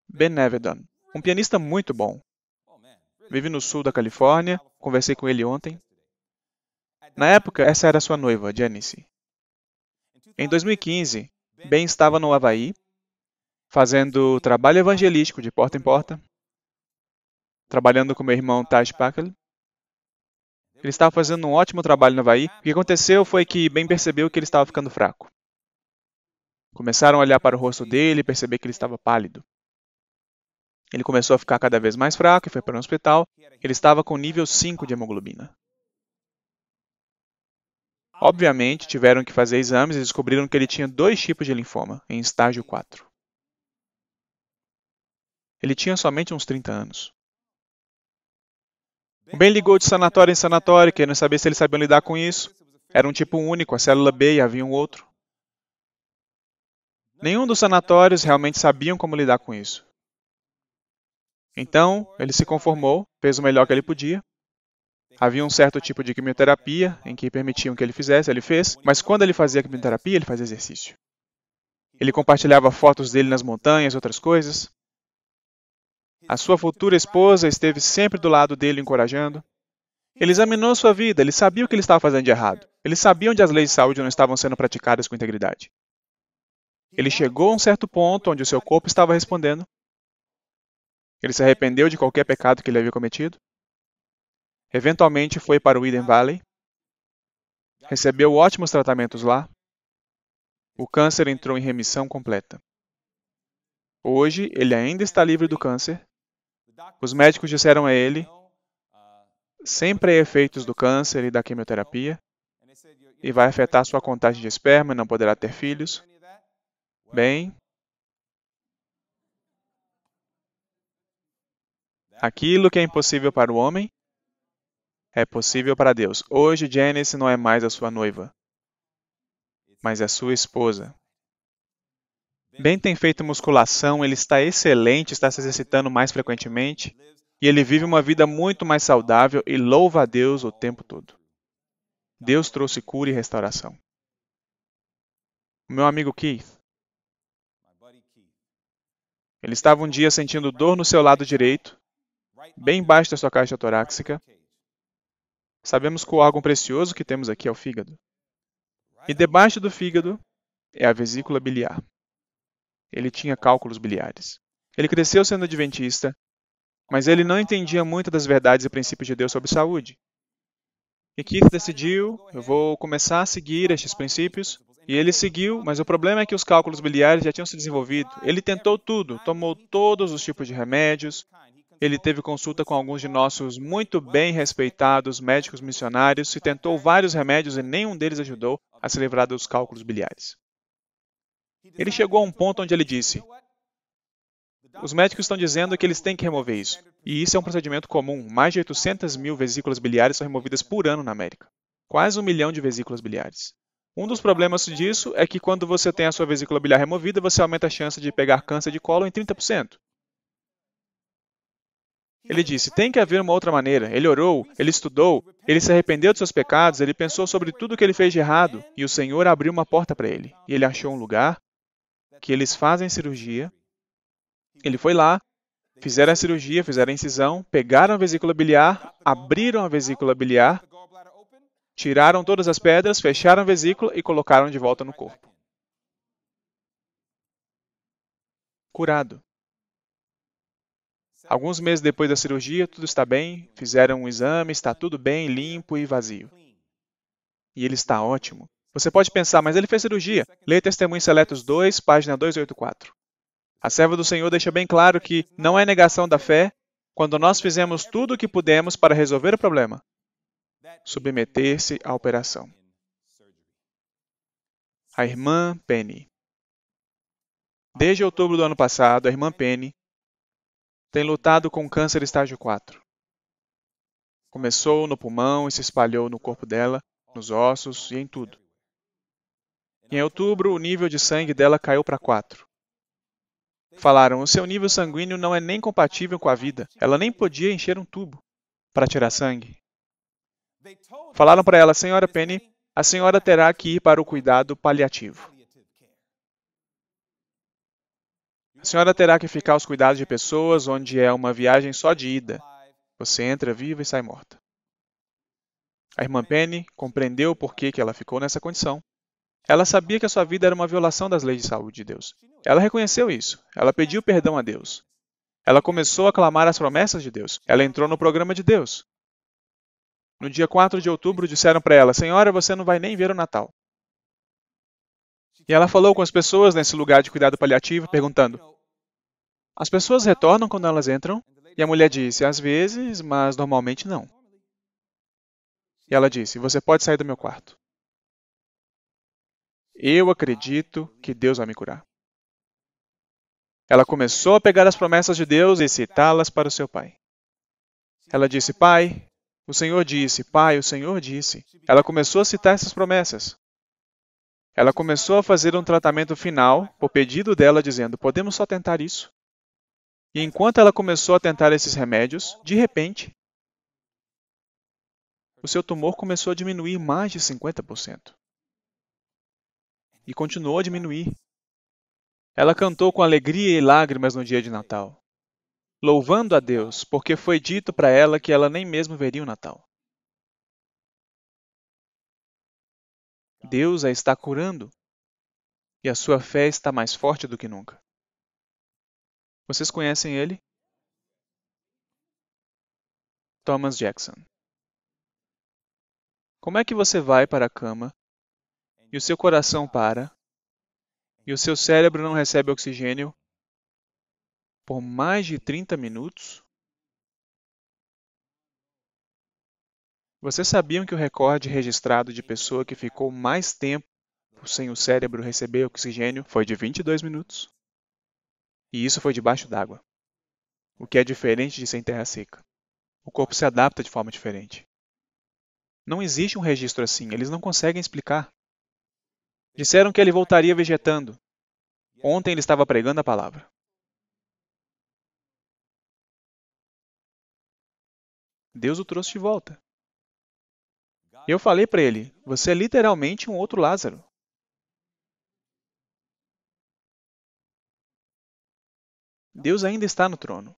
Ben Nevedon, um pianista muito bom. Vive no sul da Califórnia, conversei com ele ontem. Na época, essa era sua noiva, Janice. Em 2015, Ben estava no Havaí, fazendo trabalho evangelístico de porta em porta, trabalhando com meu irmão Taj Pakel. Ele estava fazendo um ótimo trabalho no Havaí. O que aconteceu foi que Ben percebeu que ele estava ficando fraco. Começaram a olhar para o rosto dele e perceber que ele estava pálido. Ele começou a ficar cada vez mais fraco e foi para um hospital. Ele estava com nível 5 de hemoglobina. Obviamente, tiveram que fazer exames e descobriram que ele tinha 2 tipos de linfoma, em estágio 4. Ele tinha somente uns 30 anos. O Ben ligou de sanatório em sanatório, querendo saber se eles sabiam lidar com isso. Era um tipo único, a célula B, e havia um outro. Nenhum dos sanatórios realmente sabiam como lidar com isso. Então, ele se conformou, fez o melhor que ele podia. Havia um certo tipo de quimioterapia em que permitiam que ele fizesse, ele fez, mas quando ele fazia quimioterapia, ele fazia exercício. Ele compartilhava fotos dele nas montanhas e outras coisas. A sua futura esposa esteve sempre do lado dele, encorajando. Ele examinou sua vida, ele sabia o que ele estava fazendo de errado. Ele sabia onde as leis de saúde não estavam sendo praticadas com integridade. Ele chegou a um certo ponto onde o seu corpo estava respondendo. Ele se arrependeu de qualquer pecado que ele havia cometido. Eventualmente foi para o Eden Valley. Recebeu ótimos tratamentos lá. O câncer entrou em remissão completa. Hoje, ele ainda está livre do câncer. Os médicos disseram a ele sempre há efeitos do câncer e da quimioterapia, e vai afetar sua contagem de esperma e não poderá ter filhos. Bem, aquilo que é impossível para o homem é possível para Deus. Hoje, Janice não é mais a sua noiva, mas é sua esposa. Ben tem feito musculação, ele está excelente, está se exercitando mais frequentemente, e ele vive uma vida muito mais saudável e louva a Deus o tempo todo. Deus trouxe cura e restauração. O meu amigo Keith, ele estava um dia sentindo dor no seu lado direito, bem embaixo da sua caixa torácica. Sabemos que o órgão precioso que temos aqui é o fígado. E debaixo do fígado é a vesícula biliar. Ele tinha cálculos biliares. Ele cresceu sendo adventista, mas ele não entendia muito das verdades e princípios de Deus sobre saúde. E Keith decidiu, eu vou começar a seguir estes princípios. E ele seguiu, mas o problema é que os cálculos biliares já tinham se desenvolvido. Ele tentou tudo, tomou todos os tipos de remédios. Ele teve consulta com alguns de nossos muito bem respeitados médicos missionários e tentou vários remédios e nenhum deles ajudou a se livrar dos cálculos biliares. Ele chegou a um ponto onde ele disse: os médicos estão dizendo que eles têm que remover isso. E isso é um procedimento comum. Mais de 800 mil vesículas biliares são removidas por ano na América. Quase 1 milhão de vesículas biliares. Um dos problemas disso é que quando você tem a sua vesícula biliar removida, você aumenta a chance de pegar câncer de cólon em 30%. Ele disse, tem que haver uma outra maneira. Ele orou, ele estudou, ele se arrependeu de seus pecados, ele pensou sobre tudo o que ele fez de errado, e o Senhor abriu uma porta para ele. E ele achou um lugar que eles fazem cirurgia. Ele foi lá, fizeram a cirurgia, fizeram a incisão, pegaram a vesícula biliar, abriram a vesícula biliar, tiraram todas as pedras, fecharam a vesícula e colocaram de volta no corpo. Curado. Alguns meses depois da cirurgia, tudo está bem, fizeram um exame, está tudo bem, limpo e vazio. E ele está ótimo. Você pode pensar, mas ele fez cirurgia. Leia Testemunhos Seletos 2, página 284. A serva do Senhor deixa bem claro que não é negação da fé quando nós fizemos tudo o que pudemos para resolver o problema. Submeter-se à operação. A irmã Penny. Desde outubro do ano passado, a irmã Penny tem lutado com câncer estágio 4. Começou no pulmão e se espalhou no corpo dela, nos ossos e em tudo. Em outubro, o nível de sangue dela caiu para 4. Falaram, o seu nível sanguíneo não é nem compatível com a vida. Ela nem podia encher um tubo para tirar sangue. Falaram para ela, senhora Penny, a senhora terá que ir para o cuidado paliativo. A senhora terá que ficar aos cuidados de pessoas onde é uma viagem só de ida. Você entra viva e sai morta. A irmã Penny compreendeu por que ela ficou nessa condição. Ela sabia que a sua vida era uma violação das leis de saúde de Deus. Ela reconheceu isso. Ela pediu perdão a Deus. Ela começou a clamar as promessas de Deus. Ela entrou no programa de Deus. No dia 4 de outubro, disseram para ela, senhora, você não vai nem ver o Natal. E ela falou com as pessoas nesse lugar de cuidado paliativo, perguntando, as pessoas retornam quando elas entram? E a mulher disse, às vezes, mas normalmente não. E ela disse, você pode sair do meu quarto. Eu acredito que Deus vai me curar. Ela começou a pegar as promessas de Deus e citá-las para o seu pai. Ela disse, pai, o Senhor disse, pai, o Senhor disse. Ela começou a citar essas promessas. Ela começou a fazer um tratamento final, por pedido dela, dizendo, podemos só tentar isso. E enquanto ela começou a tentar esses remédios, de repente, o seu tumor começou a diminuir mais de 50%. E continuou a diminuir. Ela cantou com alegria e lágrimas no dia de Natal, louvando a Deus, porque foi dito para ela que ela nem mesmo veria o Natal. Deus a está curando, e a sua fé está mais forte do que nunca. Vocês conhecem ele? Thomas Jackson. Como é que você vai para a cama, e o seu coração para, e o seu cérebro não recebe oxigênio por mais de 30 minutos? Vocês sabiam que o recorde registrado de pessoa que ficou mais tempo sem o cérebro receber oxigênio foi de 22 minutos? E isso foi debaixo d'água, o que é diferente de ser em terra seca. O corpo se adapta de forma diferente. Não existe um registro assim, eles não conseguem explicar. Disseram que ele voltaria vegetando. Ontem ele estava pregando a palavra. Deus o trouxe de volta. Eu falei para ele, você é literalmente um outro Lázaro. Deus ainda está no trono.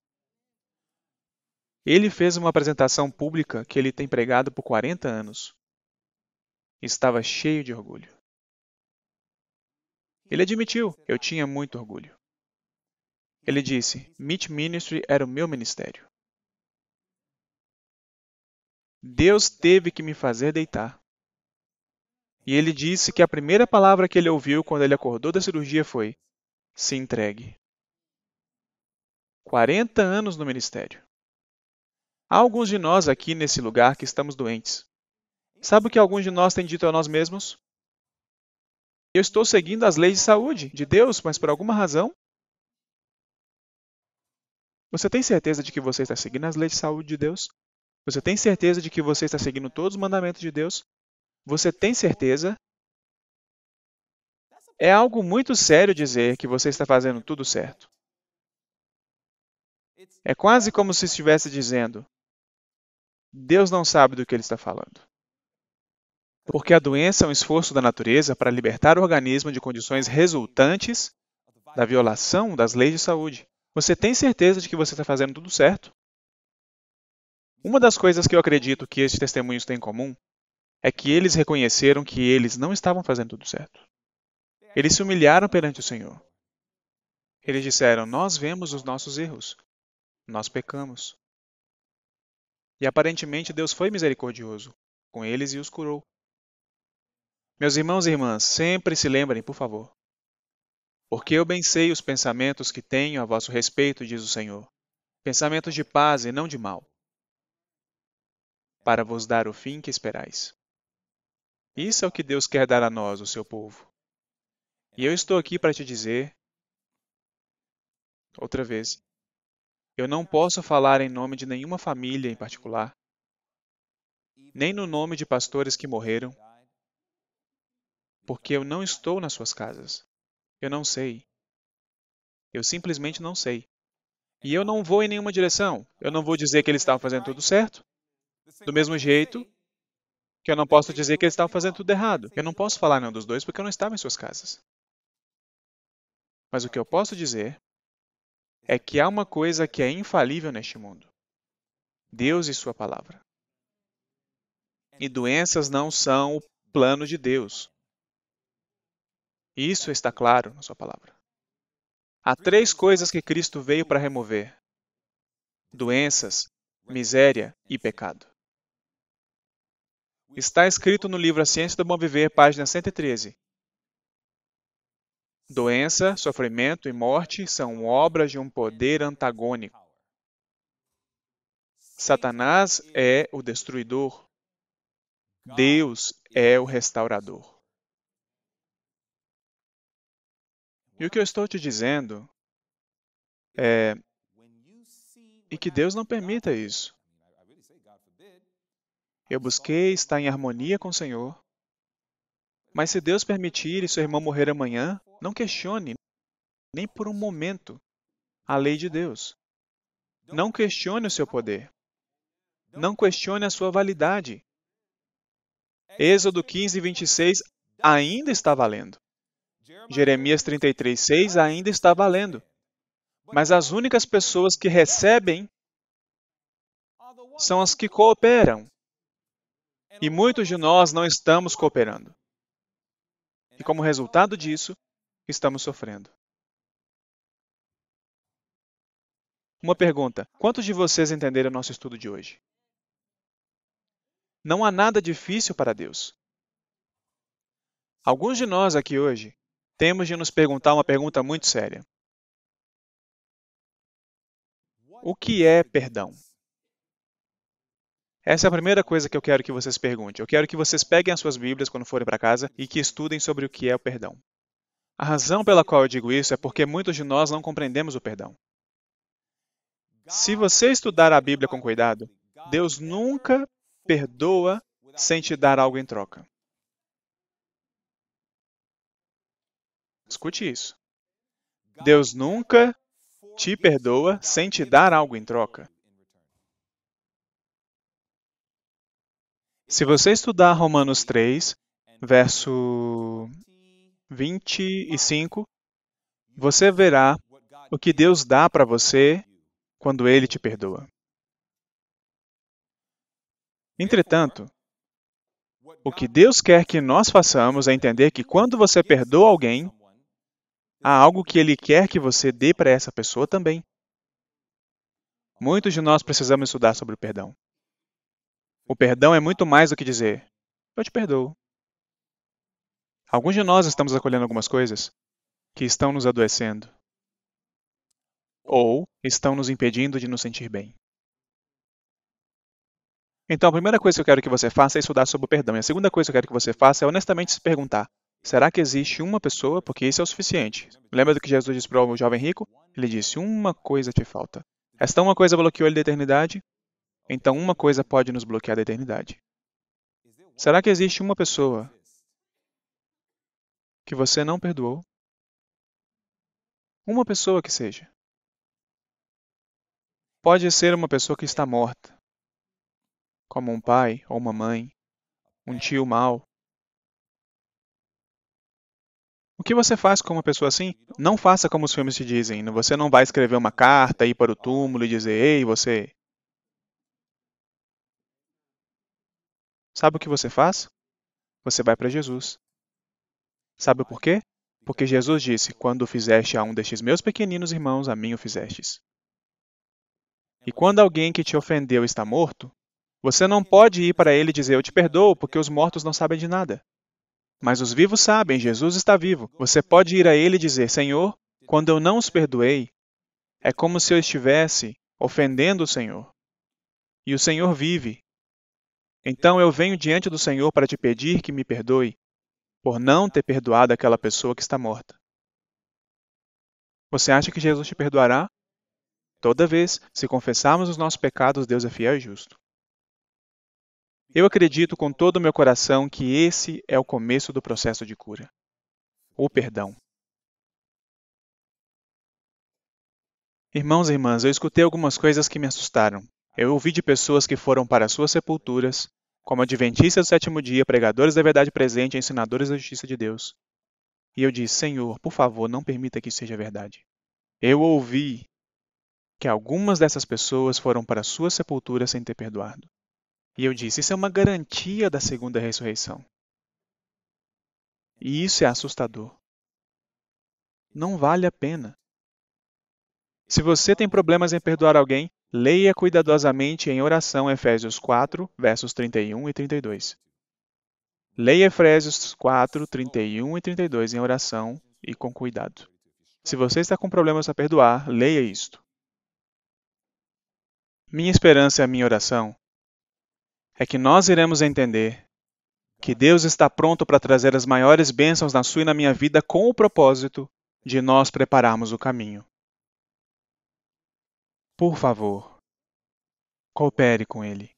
Ele fez uma apresentação pública que ele tem pregado por 40 anos. Estava cheio de orgulho. Ele admitiu, eu tinha muito orgulho. Ele disse, Meat Ministry era o meu ministério. Deus teve que me fazer deitar. E ele disse que a primeira palavra que ele ouviu quando ele acordou da cirurgia foi, se entregue. 40 anos no ministério. Há alguns de nós aqui nesse lugar que estamos doentes. Sabe o que alguns de nós têm dito a nós mesmos? Eu estou seguindo as leis de saúde de Deus, mas por alguma razão. Você tem certeza de que você está seguindo as leis de saúde de Deus? Você tem certeza de que você está seguindo todos os mandamentos de Deus? Você tem certeza? É algo muito sério dizer que você está fazendo tudo certo. É quase como se estivesse dizendo: Deus não sabe do que ele está falando. Porque a doença é um esforço da natureza para libertar o organismo de condições resultantes da violação das leis de saúde. Você tem certeza de que você está fazendo tudo certo? Uma das coisas que eu acredito que estes testemunhos têm em comum é que eles reconheceram que eles não estavam fazendo tudo certo. Eles se humilharam perante o Senhor. Eles disseram: Nós vemos os nossos erros. Nós pecamos. E aparentemente Deus foi misericordioso com eles e os curou. Meus irmãos e irmãs, sempre se lembrem, por favor. Porque eu bem sei os pensamentos que tenho a vosso respeito, diz o Senhor. Pensamentos de paz e não de mal, para vos dar o fim que esperais. Isso é o que Deus quer dar a nós, o seu povo. E eu estou aqui para te dizer, outra vez, eu não posso falar em nome de nenhuma família em particular, nem no nome de pastores que morreram, porque eu não estou nas suas casas. Eu não sei. Eu simplesmente não sei. E eu não vou em nenhuma direção. Eu não vou dizer que eles estavam fazendo tudo certo. Do mesmo jeito que eu não posso dizer que eles estavam fazendo tudo errado. Eu não posso falar nenhum dos dois porque eu não estava em suas casas. Mas o que eu posso dizer é que há uma coisa que é infalível neste mundo: Deus e sua palavra. E doenças não são o plano de Deus. Isso está claro na sua palavra. Há 3 coisas que Cristo veio para remover: doenças, miséria e pecado. Está escrito no livro A Ciência do Bom Viver, página 113. Doença, sofrimento e morte são obras de um poder antagônico. Satanás é o destruidor. Deus é o restaurador. E o que eu estou te dizendo é e que Deus não permita isso. Eu busquei estar em harmonia com o Senhor, mas se Deus permitir e seu irmão morrer amanhã, não questione, nem por um momento, a lei de Deus. Não questione o seu poder. Não questione a sua validade. Êxodo 15, 26 ainda está valendo. Jeremias 33, 6 ainda está valendo. Mas as únicas pessoas que recebem são as que cooperam. E muitos de nós não estamos cooperando. E como resultado disso, estamos sofrendo. Uma pergunta: quantos de vocês entenderam o nosso estudo de hoje? Não há nada difícil para Deus. Alguns de nós aqui hoje temos de nos perguntar uma pergunta muito séria. O que é perdão? Essa é a primeira coisa que eu quero que vocês perguntem. Eu quero que vocês peguem as suas Bíblias quando forem para casa e que estudem sobre o que é o perdão. A razão pela qual eu digo isso é porque muitos de nós não compreendemos o perdão. Se você estudar a Bíblia com cuidado, Deus nunca perdoa sem te dar algo em troca. Escute isso. Deus nunca te perdoa sem te dar algo em troca. Se você estudar Romanos 3, verso 25, você verá o que Deus dá para você quando Ele te perdoa. Entretanto, o que Deus quer que nós façamos é entender que quando você perdoa alguém, há algo que Ele quer que você dê para essa pessoa também. Muitos de nós precisamos estudar sobre o perdão. O perdão é muito mais do que dizer, eu te perdoo. Alguns de nós estamos acolhendo algumas coisas que estão nos adoecendo ou estão nos impedindo de nos sentir bem. Então, a primeira coisa que eu quero que você faça é estudar sobre o perdão. E a segunda coisa que eu quero que você faça é honestamente se perguntar, será que existe uma pessoa, porque isso é o suficiente? Lembra do que Jesus disse para o jovem rico? Ele disse, uma coisa te falta. Esta uma coisa bloqueou ele da eternidade? Então uma coisa pode nos bloquear da eternidade. Será que existe uma pessoa que você não perdoou? Uma pessoa que seja. Pode ser uma pessoa que está morta, como um pai ou uma mãe, um tio mau. O que você faz com uma pessoa assim? Não faça como os filmes te dizem. Você não vai escrever uma carta, ir para o túmulo e dizer, ei, você... Sabe o que você faz? Você vai para Jesus. Sabe por quê? Porque Jesus disse, quando o fizeste a um destes meus pequeninos irmãos, a mim o fizestes. E quando alguém que te ofendeu está morto, você não pode ir para ele e dizer, eu te perdoo, porque os mortos não sabem de nada. Mas os vivos sabem, Jesus está vivo. Você pode ir a ele e dizer, Senhor, quando eu não os perdoei, é como se eu estivesse ofendendo o Senhor. E o Senhor vive. Então eu venho diante do Senhor para te pedir que me perdoe por não ter perdoado aquela pessoa que está morta. Você acha que Jesus te perdoará? Toda vez, se confessarmos os nossos pecados, Deus é fiel e justo. Eu acredito com todo o meu coração que esse é o começo do processo de cura. O perdão. Irmãos e irmãs, eu escutei algumas coisas que me assustaram. Eu ouvi de pessoas que foram para suas sepulturas, como adventistas do sétimo dia, pregadores da verdade presente e ensinadores da justiça de Deus. E eu disse, Senhor, por favor, não permita que isso seja verdade. Eu ouvi que algumas dessas pessoas foram para sua sepultura sem ter perdoado. E eu disse, isso é uma garantia da segunda ressurreição. E isso é assustador. Não vale a pena. Se você tem problemas em perdoar alguém, leia cuidadosamente em oração Efésios 4, versos 31 e 32. Leia Efésios 4, 31 e 32 em oração e com cuidado. Se você está com problemas a perdoar, leia isto. Minha esperança e a minha oração é que nós iremos entender que Deus está pronto para trazer as maiores bênçãos na sua e na minha vida com o propósito de nós prepararmos o caminho. Por favor, coopere com Ele.